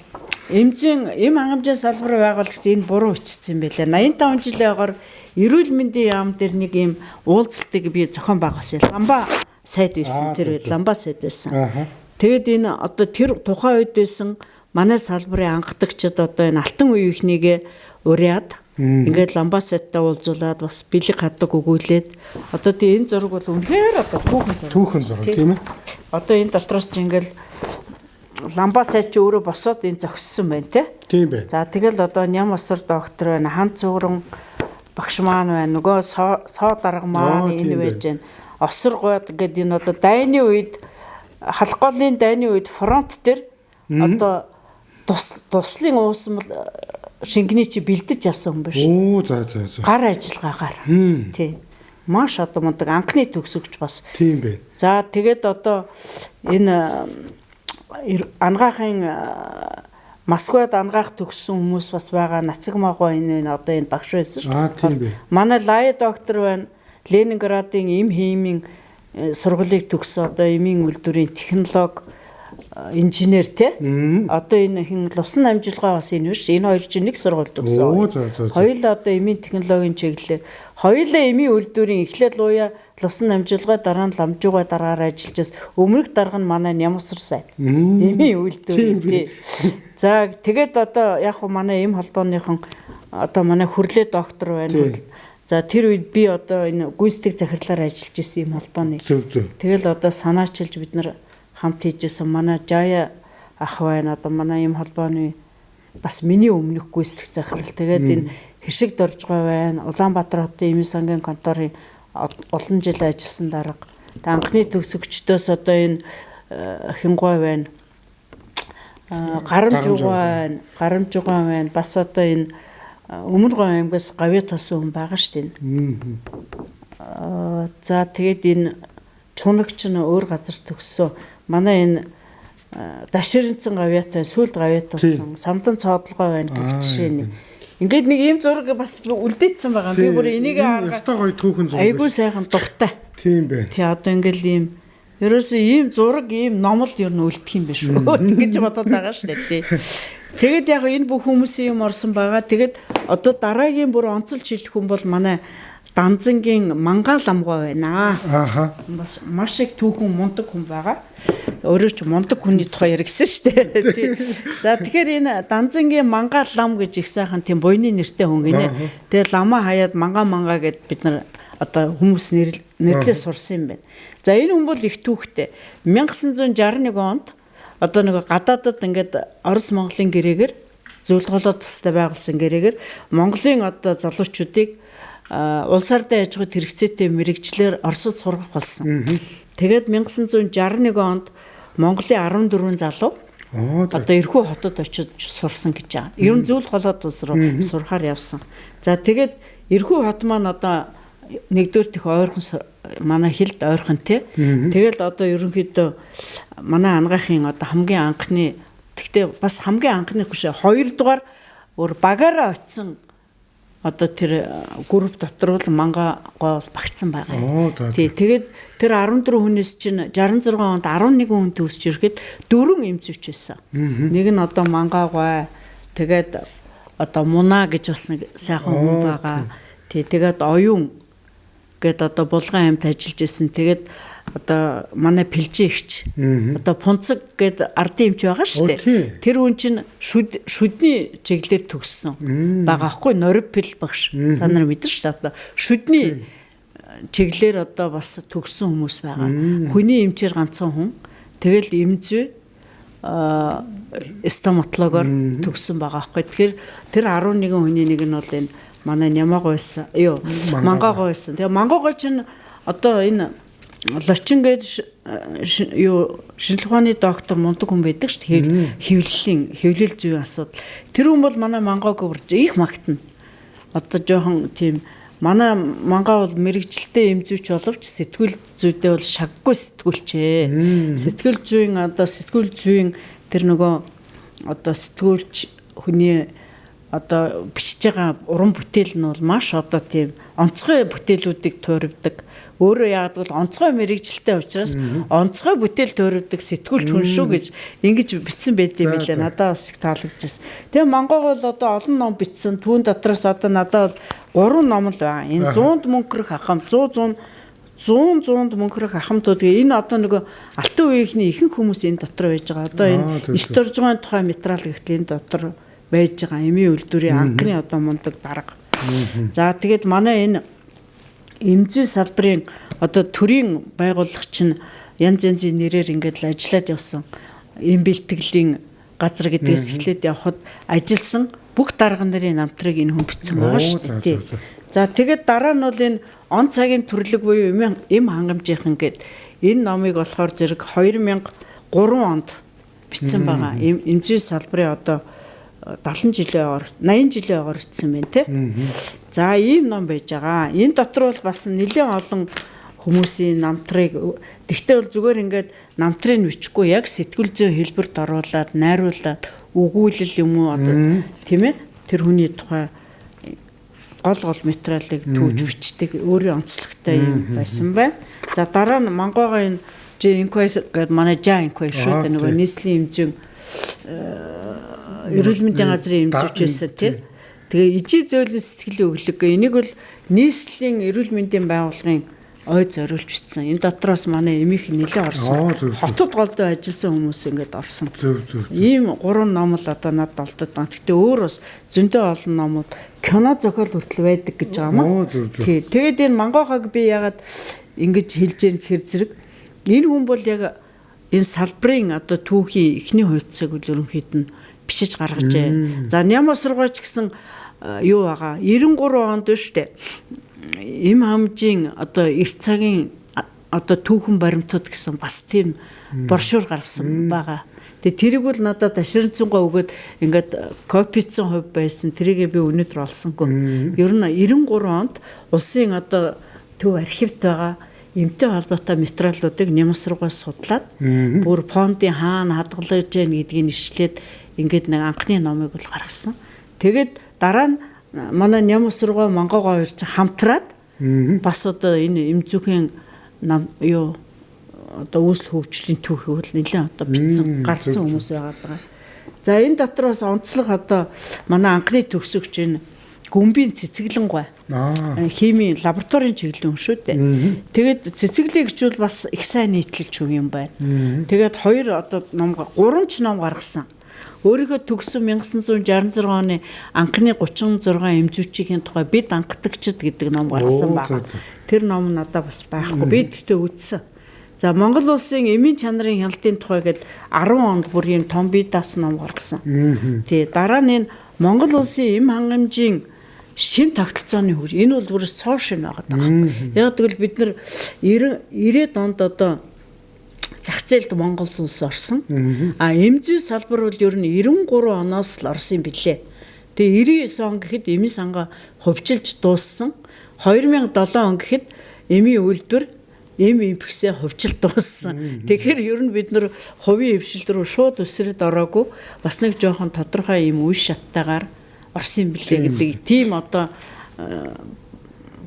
Speaker 2: энэ эм хангамжийн салбар байгуулагдсан энэ буруу бичсэн юм байлаа. 85 жилийн агаар эрүүл мэндийн яам дээр нэг ийм уулзалтыг би зохион байгуулсан. Ламба сайд байсан тэр үед ламба сайд байсан. Тэгээд энэ одоо тэр тухайн үед байсан манай салбарын анхдагчид одоо энэ алтан үеийнхнийгээ уриад ингээд ламба сайдтай уулзуулаад бас бэлэг хаддаг өгүүлээд одоо тийм энэ зураг бол үнэхээр одоо
Speaker 1: түүхэн зураг тийм ээ.
Speaker 2: Одоо энэ дотроос ч ингээд ламба сайд чи өөрөө босоод энэ зогссон байна те.
Speaker 1: Тийм бай.
Speaker 2: За тэгэл одоо Нямсар доктор байна, Хан Цууран багш маань байна, нөгөө соо дарга маань энэ байж байна. Осор гоод гэдэг энэ одоо дайны үед халах голын дайны үед фронт дээр одоо туслын уусмал шингэний чи бэлдэж явсан хүн биш.
Speaker 1: За.
Speaker 2: Гар ажиллагаагаар. Тийм. Маш одоо мундаг анхны төгсөгч бас.
Speaker 1: Тийм бай.
Speaker 2: За тэгээд одоо энэ ангаахын Москвад ангаах төгссөн хүмүүс бас байгаа. Нацаг магва энэ одоо энэ багш байсан шүү. Манай Лай доктор байна. Ленинградын эм хиймийн сургуулийг төгссөн одоо эмийн үйлдвэрийн технологи инженер те. Одоо энэ хин лусан амжилгаа бас энэ биш. Энэ хоёр чинь нэг сургууль төгссөн. Хоёулаа одоо эмийн технологийн чиглэлээр хоёулаа эмийн үйлдвэрийн эхлээд лууя лусан амжилгаа дараа нь ламжууга дараагаар ажиллаж өмнөх дарга нь манай Нямсар сайд. Эмийн үйлдвэрийн те. За тэгээд одоо яг хуу манай эм холбооныхон одоо манай хүрлээ доктор байна. За тэр үед би одоо энэ гүйцэтгэх захирлаар ажиллаж исэн юм холбооны. Тэгэл одоо санаачилж бид нар хамт хийжсэн манай Жая ах байна. Одоо манай юм холбооны бас миний өмнөх гүйцэтгэх захирал. Тэгээд энэ Хишиг Доржгой байна. Улаанбаатар хотын эмийн сангийн конторын олон жил ажилласан дарга. Тэгээд анхны төгсөгчдөөс одоо энэ хингой байна. Гарамжугай байна. Бас одоо энэ Өмнөгой аймгаас гавья тосон хүн байгаа шүү дээ. За тэгээд энэ чунагч нь өөр газар төгссөн. Манай энэ Даширэнцэн гавьяатай сүлд гавья тосон самдан цоодлогой байна гэх жишээ нь. Ингээд нэг ийм зураг бас үлдээсэн байгаа. Би бүр энийг хараад
Speaker 1: гоё түүхэн зураг.
Speaker 2: Айгуу сайхан дуртай.
Speaker 1: Тийм бай.
Speaker 2: Тий одоо ингээд ийм ерөөсөө ийм зураг ийм номол ер нь үлдэх юм биш үү гэж бодоод байгаа шүү дээ. Тэгээд яг энэ бүх хүмүүсийн юм орсон байгаа. Тэгээд одоо дараагийн бүр онцолж хэлэх хүн бол манай Данзангийн Мангаал амгаа байна. Бас маш их түүхэн мундаг хүн байгаа. Өөрөө ч мундаг хүний тухай яригсан шүү дээ. За тэгэхээр энэ Данзангийн Мангаал лам гэж их сайхан тийм буйны нэртэй хүн гинэ. Тэгээд ламаа хаяад мангаа гэд бид нар одоо хүмүүс нэрлээ сурсан юм байна. За энэ хүн бол их түүхтэй. 1961 онд одоо нэг гадаадад ингээд Орос Монголын гэрээгээр зөвлөгөөлөө тустай байгуулсан гэрээгээр Монголын одоо залуучуудыг улсаардын аж ахуйд хэрэгцээтэй мэрэгчлэр Оросд сургах болсон. Тэгээд 1961 онд Монголын 14 залуу одоо Ирхүү хотод очиж сурсан гэж байгаа. Ер нь зөвлөх холоод руу сурахаар явсан. За тэгээд Ирхүү хот маань одоо нэгдүгээр их ойрхон манай хилд ойрхон тий. Тэгэл одоо ерөнхийдөө манай ангаахын одоо хамгийн анхны тэгтээ бас хамгийн анхны хүшээ хоёрдугаар өөр багаараа очисон одоо тэр групп дотор бол мангагой багтсан байгаа. Тий. Тэгээд тэр 14 хүнээс чинь 66 онд 11 хүн төгсч ирэхэд 4 эмзүүч байсан. Нэг нь одоо мангагой тэгээд одоо муна гэж бас нэг сайхан хүн байгаа. Тий. Тэгээд оюун гээд одоо булган аймд ажиллаж исэн. Тэгээд одоо манай Пэлжин ихч одоо Пунцаг гээд ардын эмч байгаа шүү дээ. Тэр хүн чинь шүдний чиглэлээр төгссөн байгаа аахгүй Норипл багш. Та нар мэдэрч шүү дээ. Шүдний чиглэлээр одоо бас төгссөн хүмүүс байгаа. Хүний эмчээр ганцхан хүн. Тэгэл эмзүү стоматологоор төгссөн байгаа аахгүй. Тэгэхээр тэр 11 хүний нэг нь бол энэ манай Нямагой байсан. Мангагой байсан. Тэгээ Мангагой чинь одоо энэ Лочин гэдэг юу шинжлэх ухааны доктор мундаг хүн байдаг шүү дээ. Хэвлэл зүйн асуудал. Тэр хүн бол манай мангаг өвөрж их магтана. Одоо жоохон тийм манай мангаа бол мэрэгчлээ эмзүүч боловч сэтгүүл зүйдээ бол шаггүй сэтгүүлчээ. Сэтгэл зүйн тэр нөгөө одоо сэтгүүлч хүний одоо бичиж байгаа уран бүтээл нь бол маш одоо тийм онцгой бүтээлүүдийг туурвдаг. Өөрөө яагаад бол онцгой мэрэгжилтэй учраас онцгой бүтээл туурвдаг сэтгүүлч хүн шүү гэж ингэж бичсэн байдсан билээ. Надад бас их таалагдчихсан. Тэгээ Монгол бол одоо олон ном бичсэн. Түүн дотроос одоо надад бол 3 ном л байгаа. Энэ 100-д мөнгөрөх ахам 100-д мөнгөрөх ахамтууд энэ одоо нөгөө алтан үеийнхний ихэнх хүмүүс энэ дотор байж байгаа. Одоо энэ исторжгоон тухай материал гэхтэл энэ дотор байж байгаа. Эмийн үйлдвэрийн анхны одоо мундаг дарга. За тэгээд манай энэ эмзүү салбарын одоо төрийн байгуулагч нь янз янзын нэрээр ингээд л ажиллаад явсан. Эм бэлтгэлийн газар гэдгээс эхлээд явхад ажилласан бүх дарга нарын намтрыг энэ хүн бичсэн байгаа шүү дээ. За тэгээд дараа нь бол энэ он цагийн төрлөг буюу эм хангамжийнхан гээд энэ номыг болохоор зэрэг 2003 онд бичсэн байгаа. Эмзүү салбарын одоо 70 жилийн 80 жилийн ойгоор бичсэн байна те. За ийм ном байж байгаа. Энэ дотор бол бас нэлээд олон хүмүүсийн намтрыг тэгтээ бол зүгээр ингээд намтрыг бичихгүй яг сэтгүүл зүйн хэлбэрт оруулаад найруулад өгүүлэл юм уу одоо тийм ээ тэр хүний тухай гол материалыг түүж бичдэг өөрийн онцлогтой юм байсан байна. За дараа нь Монгоогоо энэ Инквай гэдэг манай Инквай шүү дээ нөгөө нийслэлийн эмзэг эрүүл мэндийн газрын эмзэгч байсан тий. Тэгээ ижи зөөлөн сэтгэлийн өглөг. Энийг бол нийслэлийн эрүүл мэндийн байгууллагын ой зориулж бичсэн. Энэ дотроос манай эмийнх нэлээд орсон. Хотод голдоо ажилласан хүмүүс ингээд орсон. Ийм 3 ном л одоо надад олдод байна. Гэтэ өөр бас зөндөө олон номууд кино зохиол хүртэл байдаг гэж байгаа маа. Тий. Тэгээд энэ Монгохог би ягаад ингэж хэлж яах гэхээр зэрэг энэ хүн бол яг энэ салбарын одоо түүхийн эхний хувьцааг үл ерөнхийд нь бичиж гаргажээ. За Нямаа сургууч гэсэн юу байгаа 93 онд шүү дээ. Эм хамжийн одоо эрт цагийн одоо түүхэн баримтууд гэсэн бас тийм брошюр гаргасан байгаа. Тэгээ тэрийг бол надад аширцсангаа өгөөд ингээд копицсан хувь байсан. Тэрийг би өнөөдөр олсонгүй. Ер нь 93 онд улсын одоо төв архивт байгаа эмтэй холбоотой материалуудыг Нямаа сургуулиас судлаад бүр фондын хаана хадгалж гэнэ гэдгийг нэшлээд ингээд нэг анхны номыг бол гаргасан. Тэгээд дараа нь манай Нямаа сургууль Монгоогоо ирж хамтраад бас одоо энэ эмзүүхийн юу одоо үүсэл хөгжлийн түүхийг бол нэлээд одоо бичсэн гарцсан хүмүүс байгаа. За энэ дотроос онцлог одоо манай анхны төгсөгч энэ гүмбийн цэцэглэн гой. Химийн лабораторийн чиглэл юм шүү дээ. Тэгээд цэцэглээ гэж бол бас их сайн нийтлэлч юм байна. Тэгээд 2 одоо ном 3 ч ном гаргасан. Өөрийнхөө төгссөн 1966 оны анхны 36 эмзүүчийн тухай бид анхдагчид гэдэг ном гаргасан байна. Тэр ном надад бас байхгүй. Би тэгтээ үзсэн. За Монгол улсын эмийн чанарын хяналтын тухай гээд 10 онд бүр юм том бие даасан ном гаргасан. Тий дараа нь энэ Монгол улсын эм хангамжийн шин тогтолцооны хөр энэ бол бүрс цоо шин байгаа. Яг тэгвэл бид нар 90-ад онд одоо зах зээлд Монгол улс орсон. Эмзүү салбар бол ер нь 93 оноос л орсон билээ. Тэгээ 99 он гэхэд эмийн сангаа хувьчилж дууссан. 2007 он гэхэд эмийн үйлдвэр эм импексээ хувьчилж дууссан. Тэгэхээр ер нь бид нар хувийн хвшил рүү шууд өсрөд ороогүй бас нэг жоохон тодорхой юм үе шаттайгаар орсон билээ гэдэг тийм одоо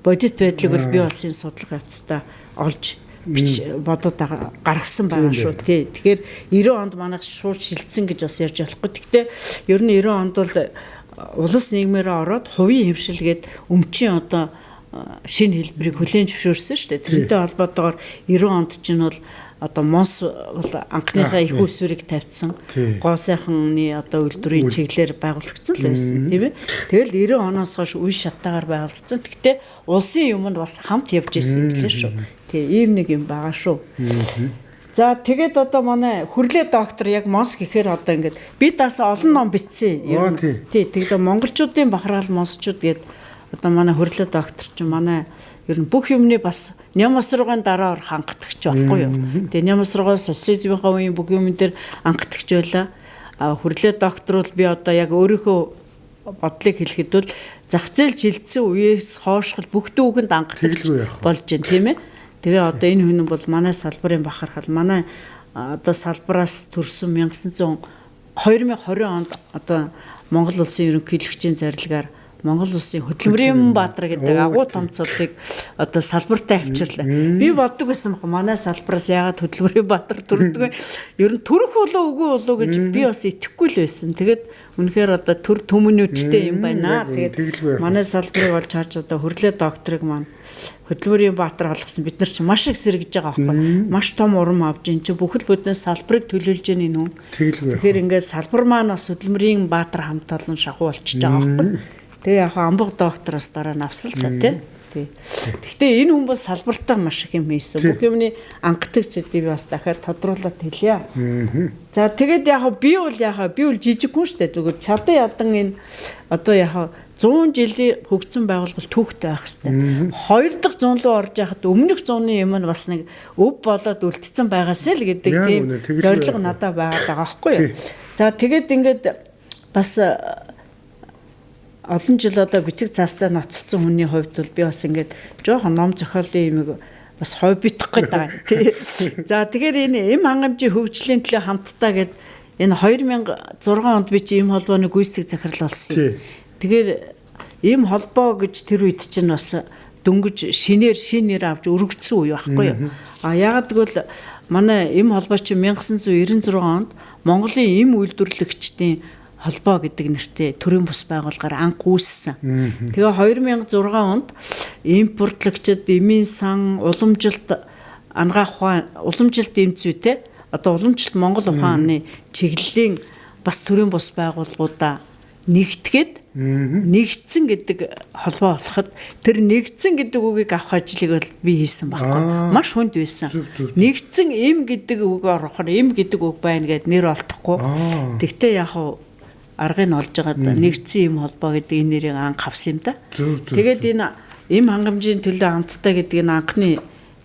Speaker 2: бодит байдлыг бол би бас энэ судлага явцдаа олж бодоод гаргасан байгаа шүү. Тэгэхээр 90 онд манайх шууд шилжсэн гэж бас ярьж болохгүй. Гэхдээ ер нь 90 онд бол улс нийгмээрээ ороод хувийн хвшилгээд өмчийн одоо шинэ хэлбэрийг хүлээн зөвшөөрсөн шүү дээ. Тэрнтэй холбоотойгоор 90 онд чинь бол одоо МОНС бол анхныхаа их усвэрийг тавьсан. Гоо сайхны одоо үйлдвэрийн чиглэлээр байгуулагдсан л байсан тийм ээ. Тэгэл 90 оноос хойш үе шатаагаар байгуулагдсан. Гэхдээ улсын юмд бас хамт явж ирсэн гэлээ шүү. Тийм ийм нэг юм байгаа шүү. За тэгээд одоо манай хүрлээ доктор яг МОНС гэхээр одоо ингээд би даас олон ном бичсэн. Тийм тэгээд монголчуудын бахархал монсчууд гээд одоо манай хөрлөө доктор ч манай ер нь бүх юмны бас нямасруугийн дараа хангадагч байхгүй юу. Тэгээ нямасруугаа социализмын үеийн бүх юм дээр хангадагч байла. Хөрлөө доктор бол би одоо яг өөрийнхөө бодлыг хэлэхэд бол зах зээл хилцсэн үеэс хоошгол бүх дүүгэнд хангадагч болж байна тийм ээ. Тэгээ одоо энэ хүн бол манай салбарын бахархал манай одоо салбараас төрсөн 2020 онд одоо Монгол улсын ерөнхийлөгчийн зарилгаар Монгол улсын хөдөлмөрийн баатар гэдэг агуу томцоолыг одоо салбартаа авчирлаа. Би боддог байсан баг манай салбараас яагаад хөдөлмөрийн баатар төрдөг вэ? Ер нь төрөх болоо үгүй болоо гэж би бас итгэхгүй л байсан. Тэгээд үнэхээр одоо төр төмөнүүдтэй юм байна. Тэгээд манай салбарыг олж харж одоо хөрлөө докторыг маань хөдөлмөрийн баатар алгасан бид нар ч маш их сэргэж байгаа байхгүй. Маш том урам авж ин чи бүхэл бүтэн салбарыг төлөөлж яах юм. Тэгэхээр ингээд салбар маань бас хөдөлмөрийн баатар хамт олон шахуу болчихж байгаа байхгүй. Тэгээ яг амбог доктороос дараа навсал та тий. Гэхдээ энэ хүн бол салбартаа маш их юм хийсэн. Бүх юмны ангатагч гэдэг би бас дахиад тодруулаад хэлье. За тэгээд яг би бол жижиг хүн шүү дээ. Зүгээр чадан ядан энэ одоо яг 100 жилийн хөгжсөн байгууллага түүхтэй байх хэвээр. 2 дахь 100 руу орж яхад өмнөх 100-ны юм нь бас нэг өв болоод үлдсэн байгаасай л гэдэг тийм зорилго надад байгаад байгаа байхгүй юу. За тэгээд ингээд бас олон жил одоо бичиг цаастаа ноцолсон хүний хувьд бол би бас ингээд жоохон ном зохиолын юмыг бас хоббитах гээд байгаа тий. За тэгэхээр энэ эм хангамжийн хөгжлийн төлөө хамтдаа гээд энэ 2006 онд би чи эм холбооны гүйцэтгэх захирал болсон. Тэгэхээр эм холбоо гэж тэр үед чинь бас дөнгөж шинээр авч өргөцсөн үе байхгүй юу. Ягаад гэвэл манай эм холбоо чинь 1996 онд Монголын эм үйлдвэрлэгчдийн холбоо гэдэг нэртэй төрийн бус байгууллагаар анх үүссэн. Тэгээ 2006 онд импортлогчид эмийн сан уламжилт ангаах ухаан уламжилт эмзүүтэй одоо уламжилт Монгол ухааны чиглэлийн бас төрийн бус байгууллагуудаа нэгтгэхэд нэгдсэн гэдэг холбоо болоход тэр нэгдсэн гэдэг үгийг авах ажлыг бол би хийсэн байхгүй. Маш хүнд байсан. Нэгдсэн эм гэдэг үг орохоор эм гэдэг үг байна гэд нэр олдохгүй. Тэгтээ яг аргыг нь олж байгаад нэгдсэн эм холбоо гэдэг энэ нэрийг анх авсан юм да. Тэгээд энэ эм хангамжийн төлөө хамтдаа гэдэг энэ анхны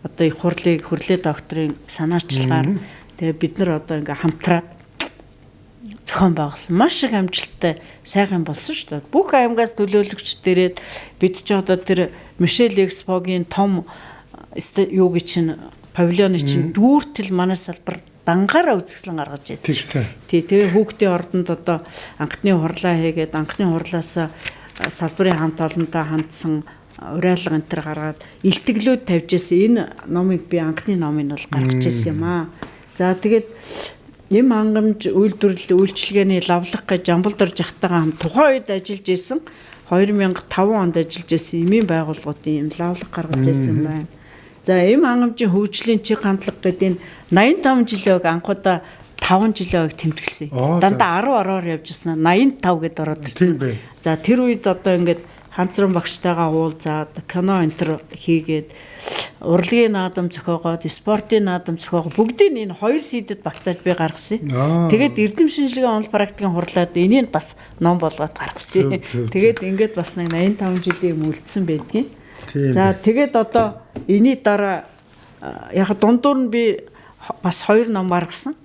Speaker 2: одоо их хурлыг хөрлөө докторийн санаачлагаар тэгээд бид нар одоо ингээ хамтраад зохион байгуулсан. Маш их амжилттай сайхан болсон шүү дээ. Бүх аймгаас төлөөлөгч дээрээд бид ч одоо тэр Мишель Экспогийн том юу гэж чинь павильоны чинь дүүртэл манай салбар дангаараа үзэсгэлэн гаргаж байсан. Тэгээ хүүхдийн ордонд одоо анхны хурлаа хийгээд анхны хурлаасаа салбарын хамт олонтой хандсан уриалга энэ төр гаргаад илтгэлүүд тавьж байсан. Энэ номыг би анхны номыг бол гаргаж байсан юм аа. За тэгээд эм хангамж үйлчилгээний лавлах гэж Жамбалдорж захтайгаа хамт тухайн үед ажиллаж исэн 2005 онд ажиллаж исэн эмийн байгууллагуудын лавлах гаргаж исэн байна. За эм хангамжийн хөгжлийн чиг хандлага гэдэг энэ 85 жилийн анхудаа 5 жилийн тэмдэглэсэн. Дандаа 10-10-оор явжсэн 85 гэдээ ороод ирсэн. За тэр үед одоо ингээд ханцран багштайгаа уулзаад кино энтер хийгээд урлагийн наадам зохиогоод спортын наадам зохиогоод бүгдийг энэ 2 сэдэд багтааж би гаргасан. Тэгээд эрдэм шинжилгээ онол практикийн хурлаад энийг бас ном болгоод гаргасан. Тэгээд ингээд бас нэг 85 жилийн юм үлдсэн байдгийн. За тэгээд одоо энэний дараа яг дундуур нь би бас 2 ном гаргасан.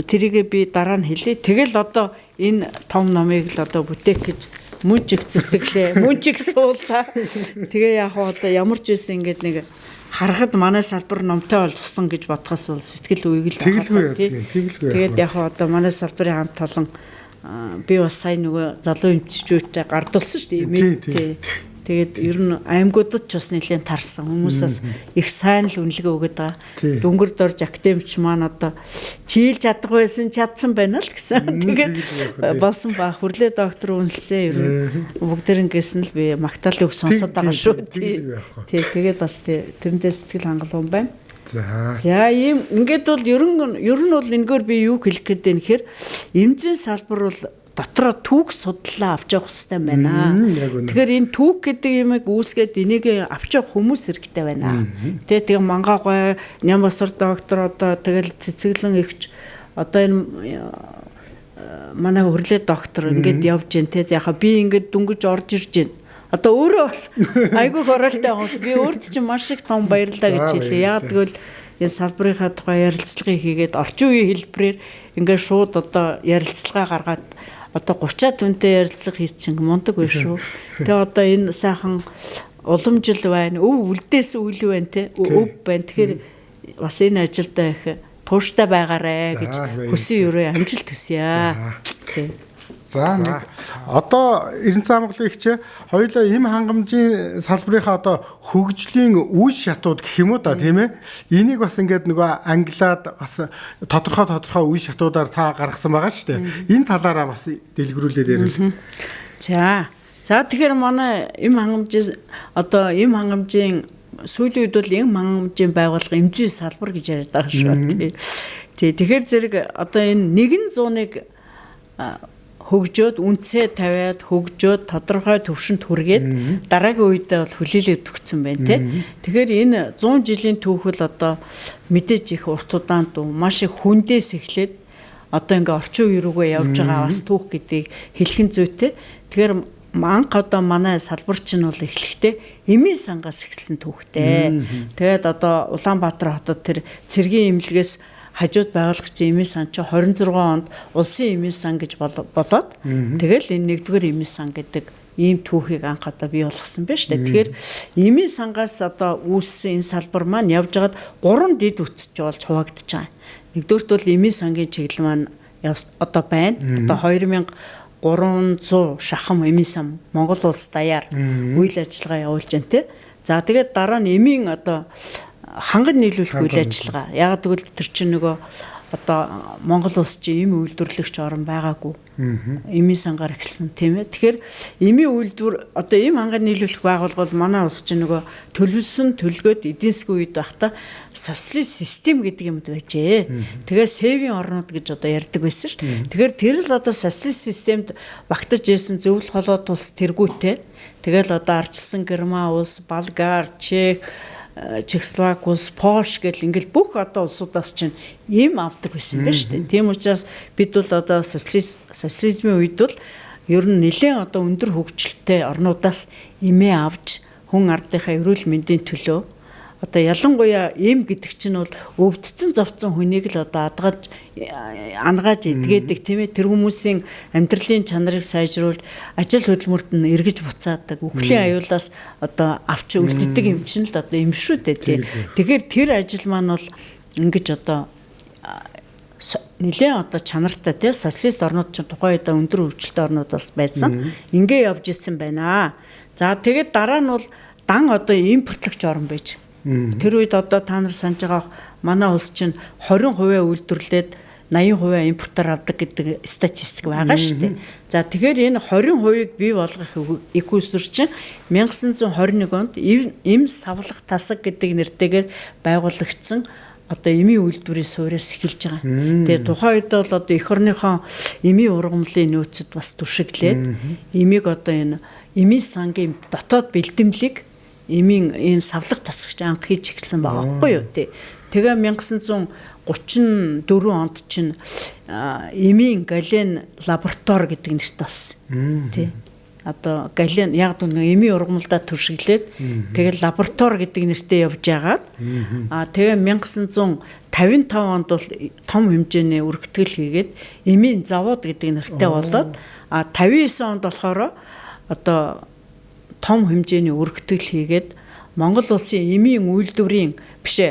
Speaker 2: Тэрийг би дараа нь хэлээ. Тэгэл одоо энэ том номыг л одоо бүтээх гэж мөн чиг зүтгэлээ. Мөн чиг суулаа. Тэгээ яг одоо ямар ч байсан ингээд нэг харахад манай салбар номтой болсон гэж бодхоос бол сэтгэл үеиг л байна тий. Тэгээд яг одоо манай салбарын хамт олон би бас сайн нөгөө залуу эмччүүдтэй гардулсан шүү дээ. Тэгээд ер нь аймагуудад ч бас нэлээд тарсан хүмүүс бас их сайн л үнэлгээ өгöd байгаа. Дүнгэр дорж академич маань одоо чийлж чадсан байна л гэсэн. Тэгээд болсон ба хөрлөө доктор үнэлсэн ер нь бүгдэрнгээс нь л би магтаалын үг сонсоод байгаа шүү. Тэгээд бас тэрнээс сэтгэл хангалуун байна. За ийм ингээд бол ер нь бол энэгээр би юу хэлэх гээд байна гэхээр эмзэн салбар бол дотроо түүх судлаа авч явах хэрэгтэй байна. Тэгэхээр энэ түүх гэдэг юмыг үүсгээд энийг авч явах хүмүүс хэрэгтэй байна. Тэгээ мангагой Нямбасар доктор одоо тэгэл цэцэглэн ихч одоо энэ манай хөрлөө доктор ингээд явж гин те яха би ингээд дүнгэж орж ирж гин. Одоо өөрөө бас айгүй хоролтой байгаа. Би өөрт чинь маш их том баярлалаа гэж хэлээ. Яг тэгвэл энэ салбарынхаа тухай ярилцлагыг хийгээд орчин үеийн хэлбэрээр ингээд шууд одоо ярилцлага гаргаад одоо 30-аад хүнтэй ярилцлага хийчих мундаг байх шүү. Тэгээ одоо энэ сайхан уламжил байна. Үлдээс үйл байна те. Өв байна. Тэгэхээр бас энэ ажилдаа их тууштай байгаарэ гэж хүсэн өрөө амжилт хүсье. Тий.
Speaker 1: За одоо Эрдэнэт аймагын ихч хоёулаа эм хангамжийн салбарынхаа одоо хөгжлийн үе шатууд гэх юм уу да тийм ээ. Энийг бас ингээд нөгөө англиад бас тодорхой үе шатуудаар та гаргасан байгаа шүү дээ. Энэ талаараа бас дэлгэрүүлээд ярил.
Speaker 2: За тэгэхээр манай эм хангамжийн одоо эм хангамжийн сүүлийн үед бол эм хангамжийн байгууллага эмзэн салбар гэж яриад байгаа шүү. Тий. Тэгэхээр зэрэг одоо энэ 100-ыг хөгжөөд үнцээ тавиад хөгжөөд тодорхой төвшөнд хүргээд дараагийн үедээ бол хүлээлгээд төгссөн байна тий. Тэгэхээр энэ 100 жилийн түүхэл одоо мэдээж их урт удаан дуу маш их хүндээс эхлээд одоо ингээ орчин үе рүүгээ явж байгаа бас түүх гэдгийг хэлэх нь зүйтэй. Тэгэхээр анх одоо манай салбарч нь бол эхлэхдээ эмийн сангаас эхэлсэн түүхтэй. Тэгээд одоо Улаанбаатар хотод тэр цэргийн эмнэлгээс хажууд байгуулагдсан эмийн сан чи 26 онд улсын эмийн сан гэж болоод тэгэл энэ нэгдүгээр эмийн сан гэдэг ийм түүхийг анх одоо бий болгосон байна шүү дээ. Тэгэхээр эмийн сангаас одоо үүссэн энэ салбар маань явж байгаад 3 дэд үтсч болж хуваагдаж байгаа. Нэгдүгürt бол эмийн сангийн чиглэл маань одоо байна. Одоо 2300 шахам эмийн сан Монгол улс даяар үйл ажиллагаа явуулж байна те. За тэгээд дараа нь эмийн одоо ханган нийлүүлэх үйл ажиллагаа. Яг тэгвэл тэр чинь нөгөө одоо Монгол улс чи эм үйлдвэрлэгч орн байгаагүй. Эмийн сангаар эхэлсэн тийм ээ. Тэгэхээр эмийн үйлдвэр одоо эм ханган нийлүүлэх байгууллага бол манай улс чи нөгөө төлөвлөсөн төлгөөд эдийн засгийн үед байхдаа социалист систем гэдэг юмд байжээ. Тэгээ сэвийн орнууд гэж одоо ярьдаг байсан ш. Тэгэхээр тэр л одоо социалист системд багтаж ирсэн зөвлөл холоод тус тэргүүтэй. Тэгэл одоо ардчилсан Герман улс, Болгар, Чех, Чехословак улс, Польш гэл ингээл бүх одоо улсуудаас чинь ийм авдаг байсан байна шүү дээ. Тийм учраас бид бол одоо социализмын үед бол ер нь нэлээд одоо өндөр хөгжилтэй орнуудаас эмээ авч хүн ардынхаа эрүүл мэндийн төлөө одоо ялангуяа эм гэдэг чинь бол өвдцэн зовцсон хүнийг л одоо ангааж эдгээдэг тийм ээ. Тэр хүмүүсийн амьдралын чанарыг сайжруулж ажил хөдөлмөрт нь эргэж буцаадаг үхлийн аюулаас одоо авч үлддэг юм чинь л одоо эм шүү дээ тийм. Тэгэхээр тэр ажил маань бол ингэж одоо нэлээд одоо чанартай тийм социалист орнууд чинь тухайн үед өндөр хөгжилтэй орнуудаас байсан. Ингээ явж ирсэн байна. За тэгээд дараа нь бол дан одоо импортлогч орн байж. Тэр үед одоо та нар санаж байгаа манай улс чинь 20% үйлдвэрлээд 80% импортоор авдаг гэдэг статистик байгаа шүү дээ. За тэгэхээр энэ 20%-ыг бий болгох их усүр чинь 1921 онд эм савлах тасаг гэдэг нэртэйгээр байгуулагдсан одоо эмийн үйлдвэрийн сууриас эхэлж байгаа. Тэгээ тухайн үед бол одоо эх орныхон эмийн ургамлын нөөцөд бас түшиглээд эмийг одоо энэ эмийн сангийн дотоод бэлтгэлийг эмийн энэ савлах тасагч анх хийж эхэлсэн байгаа байхгүй юу тий. Тэгээ 1934 онд чинь эмийн гален лаборатори гэдэг нэртэй болсон тий. Одоо гален яг эмийн ургамалдаа түшиглээд тэгээ лаборатори гэдэг нэртэй явж агаад тэгээ 1955 онд бол том хэмжээний өргөтгөл хийгээд эмийн завод гэдэг нэртэй болоод 59 онд болохоор одоо том хэмжээний өргөтгөл хийгээд Монгол улсын эмийн үйлдвэрийн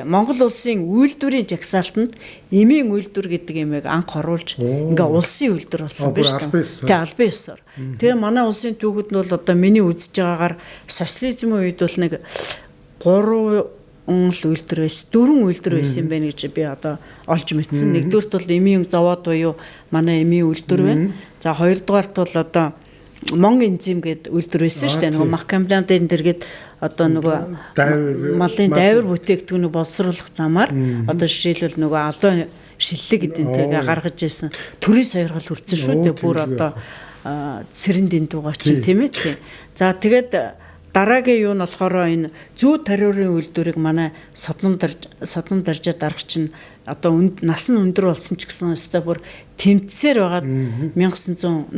Speaker 2: Монгол улсын үйлдвэрийн жагсаалтанд эмийн үйлдвэр гэдэг юмыг анх оруулж ингээ улсын үйлдвэр болсон биз дээ. Тэ албан ёсоор. Тэгээ манай улсын түүхэд нь бол одоо миний үзэж байгаагаар социализмын үед бол нэг 3 үйлдвэр байсан, 4 үйлдвэр байсан юм байна гэж би одоо олж мэдсэн. Нэгдүгürt бол эмийн завод буюу манай эмийн үйлдвэр байна. За хоёрдугаарт бол одоо Мон энзим гэдэг үйлдвэр байсан шүү дээ. Нөгөө Макамландын дэргэд одоо нөгөө малын дайвар бүтээгдэхүүнийг боловсруулах замаар одоо жишээлбэл нөгөө алуун шиллэг гэдэг нь гаргаж ирсэн төрийн сойргол хүрсэн шүү дээ. Бүр одоо цэрэн дэндуугаа чинь тийм ээ. За тэгээд дараагийн юу нь болохоор энэ зүү тариурын үйлдвэрийг манай содном даржаа дарагч нь одоо нас нь өндөр болсон ч гэсэн өстой бүр тэмцээр байгаад 1987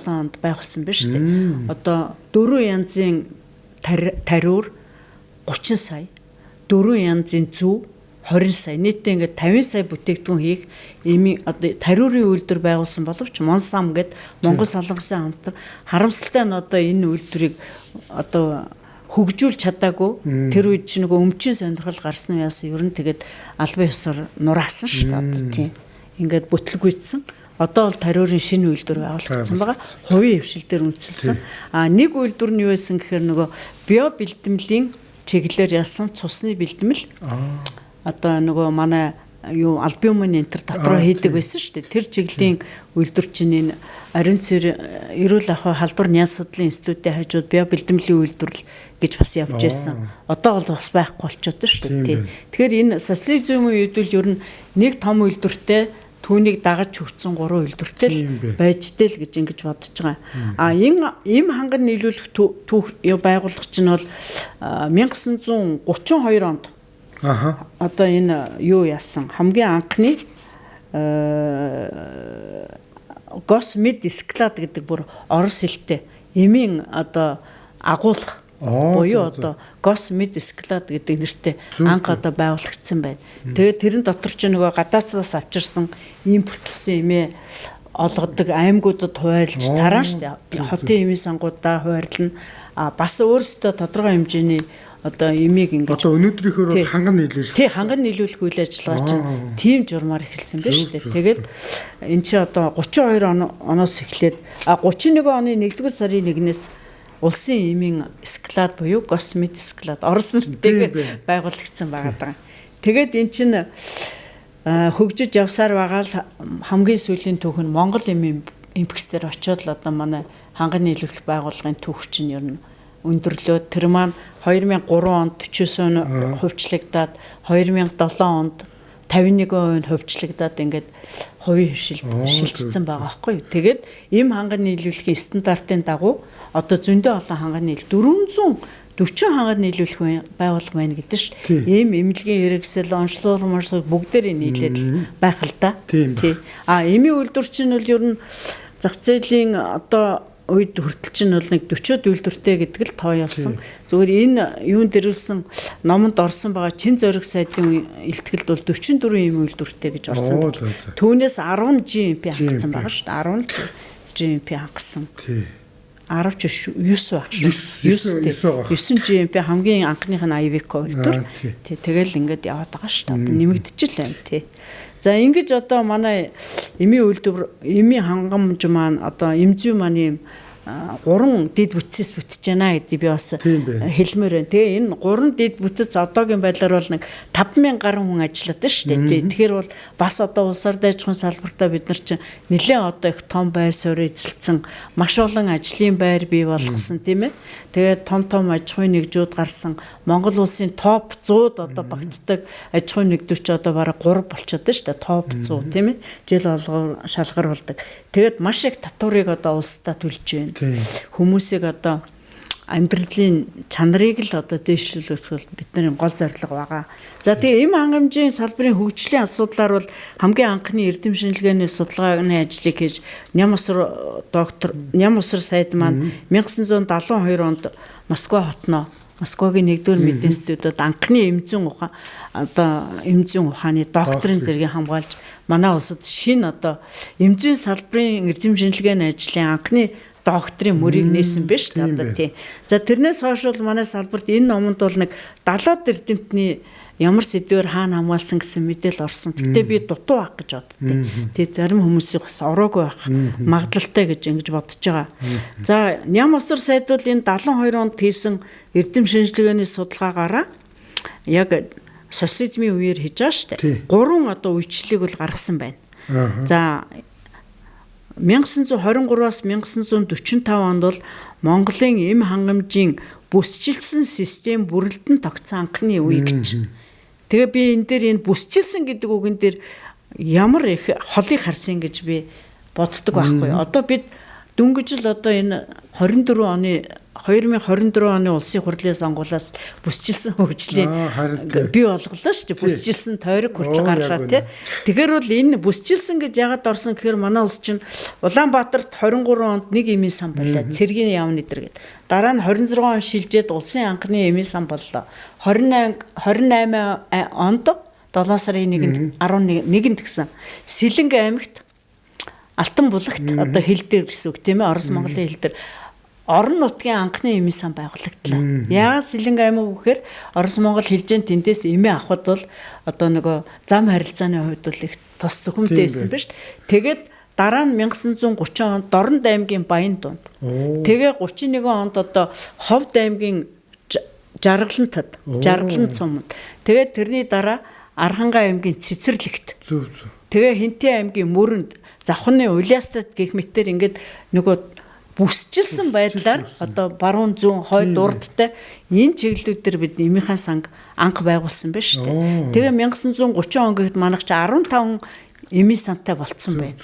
Speaker 2: онд байгуулсан байна шүү дээ. Одоо 4 янзын тариур 30 сая, 4 янзын зөв 20 сая, нийтдээ ингээд 50 сая бүтээгдэхүүн хийх одоо тариурын үйлдвэр байгуулсан боловч Монсам гэдэг Монгол солонгосын хамтар харамсалтай нь одоо энэ үйлдвэрийг одоо хөгжүүлж чадаагүй. Тэр үед чи нөгөө өмчийн сонирхол гарсан яасан ер нь тэгээд албан ёсоор нураасан шүү дээ одоо тийм. Ингээд бүтлгүйцсэн. Одоо бол тариурын шинэ үйлдвэр байгуулагдсан байгаа. Хувийн хвшил дээр үндэслсэн. Нэг үйлдвэр нь юу байсан гэхээр нөгөө био бэлтгэмлийн чиглэлээр ялсан цусны бэлтгэл. Одоо нөгөө манай юу альбиумын энтер дотроо хийдэг байсан шүү дээ. Тэр чиглэлийн үйлдвэр чинь энэ Ариун цэвэр эрүүл ахуй халдвар няс судлалын институтийн хажууд био бэлтгэмлийн үйлдвэрлэл гэж бас явж байсан. Одоо бол бас байхгүй болчиход шүү дээ. Тэгэхээр энэ социализмын үед л ер нь нэг том үйлдвэртэй түүнийг дагаж хүрсэн 3 үйлдвэртэй л байжтэй л гэж ингэж бодож байгаа. Им ханган нийлүүлэх байгууллага чинь бол 1932 онд одоо энэ юу яасан хамгийн анхны Госмедисклад гэдэг бүр орос хэлтэй эмийн одоо агуулга буюу одоо Госмедисклад гэдэг нэртэй анх одоо байгуулагдсан байна. Тэгээд тэрэн дотор ч нөгөө гадаадаас авчирсан импортлсон эмээ олгодог аймагуудад хуваарлж тараа штэ. Хотын эмийн сангуудаа хуваарлна. Бас өөрсдөө тодорхой хэмжээний одоо эмийг ингэж
Speaker 1: одоо өнөөдрийнхөөр бол ханган нийлүүлэх.
Speaker 2: Тий, ханган нийлүүлэх үйл ажиллагаа чинь тийм журмаар эхэлсэн байна шүү дээ. Тэгээд эн чинь одоо 32 оноос эхлээд 31 оны 1-р сарын 1-ээс улсын эмийн склад буюу Госмедисклад орос нэртэйгээр байгуулагдсан байгаа. Тэгээд эн чинь хөгжиж явсаар байгаа л хамгийн сүүлийн түүх нь Монгол эмийн импекстер очиод л одоо манай ханган нийлүүлэх байгууллагын түүх чинь ер нь өндөрлөө. Тэр маань 2003 онд 49% хувьчлагдаад 2007 онд 51% хувьчлагдаад ингээд хувийн хвшилд шилжсэн байгаа байхгүй юу. Тэгээд им ханган нийлүүлэхийн стандартын дагуу одоо зөндөө олон ханган нийл 440 ханган нийлүүлэх байгууллага байна гэдэг ш. Им эмнэлгийн хэрэгсэл онцлогморс бүгдээрээ нийлээд байх л да. Тий. Эмийн үйлдвэр чинь бол ер нь зах зээлийн одоо үед хүртэл чинь бол нэг 40-од үйлдвэртэй гэдэг л тоо явсан. Зүгээр энэ юунд дэрүүлсэн номонд орсон байгаа Чин зориг сайдын илтгэлд бол 44 ийм үйлдвэртэй гэж орсон. Түүнээс 10 GMP хангасан байгаа шүү дээ. 10 GMP хангасан. Тий. 10 ч 9 байх шүү. 9 GMP хамгийн анхных нь Iveco үйлдвэр. Тий. Тэгэл ингээд яваад байгаа шүү дээ. Нэмэгдчихэл байна тий. За ингэж одоо манай эмийн үйлдвэр эмийн хангамж маань одоо эмзүү маань 3 дэд бүтцээс бүтэж байна гэдэг би бас хэлмээр байна. Тэгээ энэ 3 дэд бүтц одоогийн байдлаар бол нэг 5000 гаруй хүн ажилладаг шүү дээ. Тэгэхээр бол бас одоо улсаар дайжхан салбартаа бид нар чинь нэлээд одоо их том байр суурь эзэлсэн маш олон ажлын байр бий болгосон тийм ээ. Тэгээд том аж ахуйн нэгжүүд гарсан. Монгол улсын топ 100-д одоо багтдаг аж ахуйн нэгдвч одоо бараг 3 болчиход шүү дээ. Топ 100 тийм ээ. Жил болгоор шалгар болдог. Тэгээд маш их татварыг одоо улсдаа төлж байна. Хүмүүсийг одоо амьдралын чанарыг л одоо дэвшүүлэх бол бидний гол зорилго байгаа. За тэгээ эм хангамжийн салбарын хөгжлийн асуудлаар бол хамгийн анхны эрдэм шинжилгээний судалгааны ажлыг хийж Ням усар сайд маань 1972 онд Москва хотноо Москвагийн 1-р мэдээ институтад анхны эмзэн ухаан одоо эмзэн ухааны докторийн зэргийг хамгаалж манай улсад шинэ одоо эмзэн салбарын эрдэм шинжилгээний ажлын анхны докторийн мөрийг нээсэн биш үү одоо тий. За тэрнээс хойш бол манай салбарт энэ номонд бол нэг 70 эрдэмтний ямар сэдвээр хаана хамгаалсан гэсэн мэдээлэл орсон. Гэтэ би дутуу байх гэж боддتي. Тий зарим хүмүүсийн бас ороогүй байх магадлалтай гэж ингэж бодож байгаа. За Ням усар сайд бол энэ 72 онд хийсэн эрдэм шинжилгээний судалгаагаараа яг социализмын үеэр хийж байгаа шүү дээ. 3 одоо үйлчлэлийг бол гаргасан байна. За 1923-аас 1945 онд бол Монголын эм хангамжийн бүсчилсэн систем бүрэлдэн тогтсон анхны үе гэж. Тэгээ би энэ дээр энэ бүсчилсэн гэдэг үгэн дээр ямар их холыг харсан гэж би боддог байхгүй. Одоо бид дөнгөж л одоо энэ 2024 оны улсын хурлын сонгуулиас бүсчилсэн хөгжлийн бий болголоо шүү дээ. Бүсчилсэн тойрог хүртэл гарлаа тий. Тэгэхээр бол энэ бүсчилсэн гэж яагаад орсон гэхээр манай улс чинь Улаанбаатарт 23 онд нэг эмийн сан байлаа. Цэргийн яамны дээр гээд. Дараа нь 26 он шилжээд улсын анхны эмийн сан боллоо. 28 онд 7 сарын 1-нд 11-нд гэсэн Сэлэнг аймагт Алтан булагт одоо хил дээр гэсэн үг тийм ээ. Орос Монголын хил дээр орон нутгийн анхны эмийн сан байгуулагдлаа. Яагаад Сэлэнг аймаг гэхээр Орос Монгол хэлжэн тэндээс эмээ авахд бол одоо нөгөө зам харилцааны хувьд бол их тос зөвхөмтэй байсан биз. Тэгээд дараа нь 1930 онд Дорнод аймгийн Баян дунд. Тэгээ 31 онд одоо Ховд аймгийн Жаргалантад, Жаргалан цумд. Тэгээд тэрний дараа Архангай аймгийн Цэцэрлэгт. Тэгээ Хинтээ аймгийн Мөрөнд, Завханы Улаастад гэх мэтээр ингээд нөгөө бүсчилсэн байдлаар одоо баруун зүүн хойд урдтай энэ чиглэлүүд дээр бид эмийнхаа санг анх байгуулсан байна шүү дээ. Тэгээ 1930 он гэхэд манайх чи 15 эмийн сантай болцсон байна.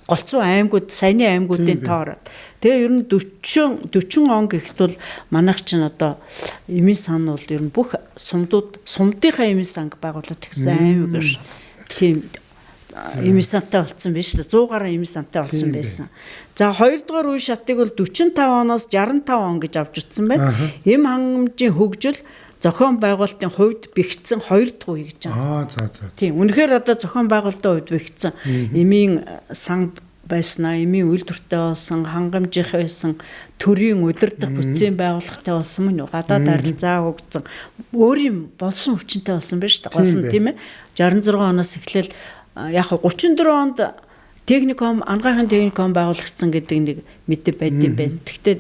Speaker 2: Голцоо аймагуд, саяны аймагуудын тоороод. Тэгээ ер нь 40 он гэхэд бол манайх ч одоо эмийн сан бол ер нь бүх сумдынхаа эмийн санг байгуулад гэсэн аймаг биш. Тийм эмийн сантай болсон биш л 100 гаруй эмийн сантай болсон байсан. За 2 дугаар үе шатыг бол 45 оноос 65 он гэж авч утсан байна. Эм хангамжийн хөгжил зохион байгуулалтын хувьд бэхжсэн 2 дахь үе гэж байна. Тийм үнэхээр одоо зохион байгуулалтын хувьд бэхжсэн эмийн сан байснаа, эмийн үйлдвэртэй болсон, хангамжийнхаа байсан, төрийн удирдах бүтцийн байгууллагатай болсон мөн үү? Гадаад харилцаа хөгжсөн, өөрийн болсон хүчинтэй болсон байна шүү дээ. Гол нь тийм ээ. 66 оноос эхлээл яг 34 онд техникум ангахын техникум байгуулагдсан гэдэг нэг мэдээ байд юм байна. Тэгтээ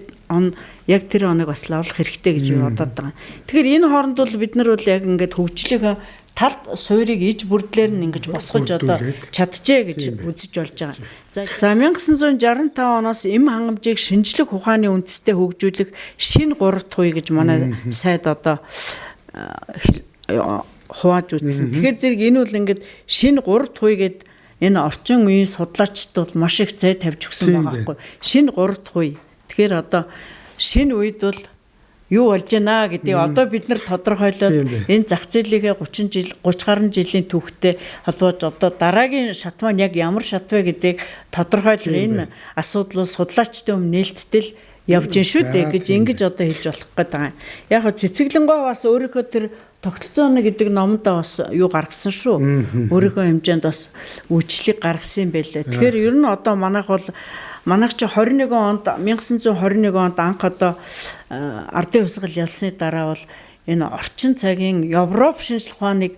Speaker 2: яг тэр оныг бас лавлах хэрэгтэй гэж би бодоод байгаа. Тэгэхээр энэ хооронд бол бид нар бол яг ингээд хөгжлийнхаа тал суурийг иж бүрдлэр нь ингэж босгож одоо чадчихэ гэж үзэж болж байгаа. За 1965 оноос эм хангамжийг шинжлэх ухааны үндэстэй хөгжүүлэх шинэ 3 дахь үе гэж манай сайд одоо хувааж үзсэн. Тэгэхээр зэрэг энэ бол ингээд шинэ 3 дахь үе гэдэг энэ орчин үеийн судлаачид бол маш их зай тавьж өгсөн байгаа байхгүй. Шинэ 3 дахь үе. Тэгэхээр одоо шинэ үед бол юу болж байна гэдгийг одоо бид нар тодорхойлоод энэ зах зээлийнхээ 30 гаруй жилийн түүхтэй холбоож одоо дараагийн шат маань яг ямар шат вэ гэдгийг тодорхойлох энэ асуудлыг судлаачдын өмнө нээлттэл явж гин шүү дээ гэж ингэж одоо хэлж болох гээд байгаа. Яг хөө Цэцэглэнгой бас өөрийнхөө тэр тогтолцооно гэдэг номдоо бас юу гаргасан шүү. Өөрийнхөө хэмжээнд бас үйлчлэг гаргасан юм байлаа. Тэгэхээр ер нь одоо манайх чи 1921 онд анх одоо ардын хувьсгал ялсны дараа бол энэ орчин цагийн Европ шинжлэх ухааныг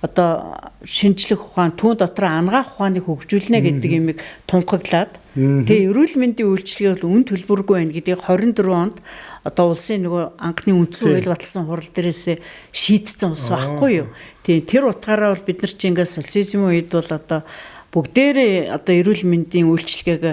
Speaker 2: одоо шинжлэх ухаан түүн дотор ангаах ухааныг хөгжүүлнэ гэдэг юмыг тунхаглаад тэгээ эрүүл мэндийн үйлчилгээ бол үн төлбөргүй байна гэдгийг 24 онд одоо улсын нөгөө анхны үндсэн хууль баталсан хурал дээрээс шийдсэн ус байхгүй юу. Тийм тэр утгаараа бол бид нар чи ингээд социализмын үед бол одоо бүгдээрээ одоо эрүүл мэндийн үйлчилгээг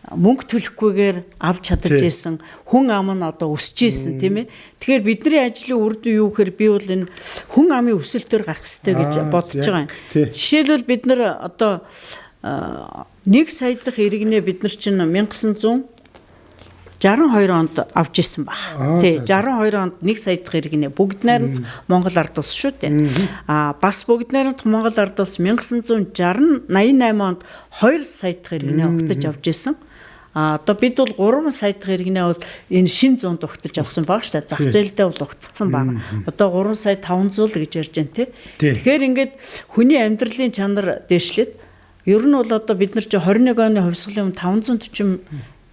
Speaker 2: мөнгө төлөхгүйгээр авч чадаж ийсэн хүн ам нь одоо өсөж ийсэн тийм ээ. Тэгэхээр бидний ажлын үр дүн юу гэхээр би бол энэ хүн амын өсөлтөөр гарах хэрэгтэй гэж бодож байгаа юм. Жишээлбэл бид нар одоо 1 сая дахь иргэнэ бид нар чинь 1962 онд авч исэн баг. Тий 62 онд 1 сая дахь иргэнэ бүгд найрамд Монгол ард улс шүү дээ. Бас бүгд найрамд Монгол ард улс 1988 онд 2 сая дахь иргэнэ огтож авч исэн. Одоо бид бол 3 сая дахь иргэнэ бол энэ шин зуунд огтож авсан баг шүү дээ. Зах зээлдээ бол огтцсон баг. Одоо 3 сая 500 л гэж ярьж байна тий. Тэгэхээр ингээд хүний амьдралын чанар дээшлээд ер нь бол одоо бид нар чи 21 оны хувьсгалын 540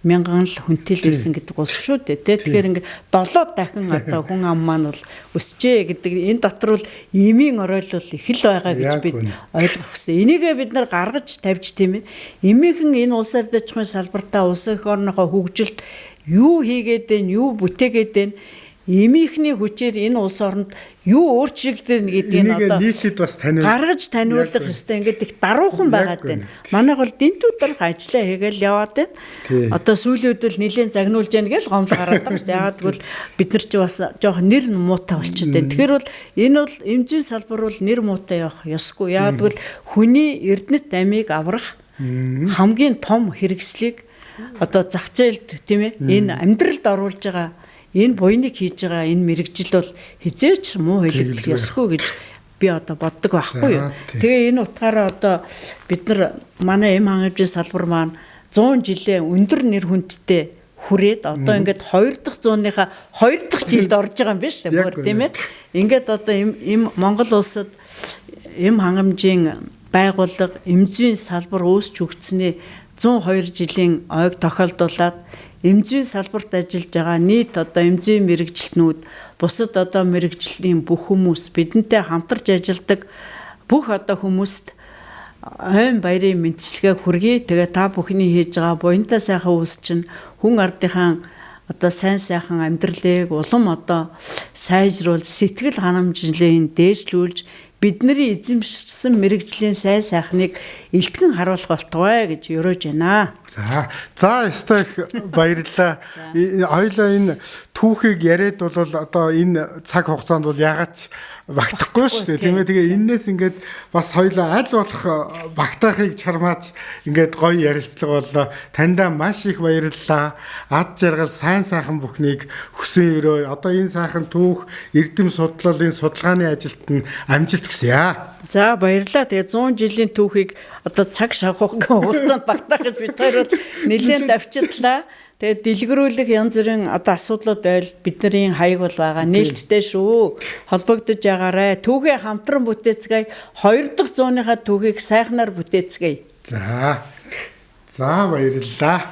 Speaker 2: мянган л хүнтэй л байсан гэдэг ус шүү дээ тий. Тэгэхээр ингээд 7 дахин одоо хүн ам маань бол өсчээ гэдэг энэ дотор бол эмийн оройлол их л байгаа гэж бид ойлгох хэрэгтэй. Энийгээ бид нар гаргаж тавьж тийм ээ. Эмийнхэн энэ улсаар дэжхүйн салбартаа улс эх орныхоо хөгжилд юу хийгээд байна, юу бүтээгээд байна. Эмийнхний хүчээр энэ улс оронд юу өөрчлөгдөн гэдгийг одоо нийтлэлд бас гаргаж таниулах ёстой. Ингээд их даруухан байгаад байна. Манайх бол дэнтүүд дөрх ажиллаа хийгээл яваад байна. Одоо сүүлийн үед бол нэлээд загнуулж яана гэж гомдол гараад байгаа шүү дээ. Яагаад гэвэл бид нар чи бас жоох нэр муутай болчиход байна. Тэгэхээр бол энэ бол эмзийн салбар бол нэр муутай явах ёсгүй. Яагаад гэвэл хүний эрдэнэт амийг аврах хамгийн том хэрэгслийг одоо зах зээлд тийм ээ энэ амьдралд оруулж байгаа энэ буйныг хийж байгаа энэ мэрэгжил бол хизээч муу хэлэгдэх ёсгүй гэж би одоо боддог байхгүй юу. Тэгээ энэ утгаараа одоо бид нар манай эм хангамжийн салбар маань 100 жилийн өндөр нэр хүндтэй хүрээд одоо ингээд 2 дахь 100-ныхаа 2 дахь жилд орж байгаа юм биш үү тийм ээ. Ингээд одоо эм Монгол улсад эм хангамжийн байгууллага эмзүйн салбар үүсч өгцсөний 102 жилийн ойг тохиолдуулаад эмзүйн салбарт ажиллаж байгаа нийт одоо эмзүйн мэрэгчлэнүүд бусад одоо мэрэгжлийн бүх хүмүүс бидэнтэй хамтарч ажилладаг бүх одоо хүмүүст ойн баярын мэндчилгээ хүргэе. Тэгээ та бүхний хийж байгаа буянтай сайхан үс чинь хүн ардынхаа одоо сайн сайхан амьдралыг улам одоо сайжруул сэтгэл ханамжлын дээшлүүлж бидний эзэмшсэн мэрэгжлийн сайн сайхныг илтгэн харуулах болтугай гэж өрөөж байна.
Speaker 1: За өстой их баярлалаа. Хоёлаа энэ түүхийг яриад бол одоо энэ цаг хугацаанд бол ягаад багтахгүй шүү дээ. Тийм ээ. Тэгээ энээс ингээд бас хоёлаа аль болох багтаахыг чармааж ингээд гоё ярилцлага боллоо. Таньдаа маш их баярлалаа. Ад жаргал сайн сайхан бүхнийг хүсэн өрөө. Одоо энэ сайхан түүх эрдэм судлалын судалгааны ажилд нь амжилт хүсье.
Speaker 2: За баярлалаа. Тэгээ 100 жилийн түүхийг одоо цаг шавхах хугацаанд багтаах гэж бид хоёр нэлээд давчирлаа. Тэгээд дэлгэрүүлэх янз бүрийн одоо асуудлууд байл бидний хаяг бол байгаа. Нээлттэй шүү. Холбогдож байгаарэ. Түүхээ хамтран бүтээцгээе. 2 дахь 100-ныхаа түүхийг сайхнаар бүтээцгээе.
Speaker 1: За баярлалаа.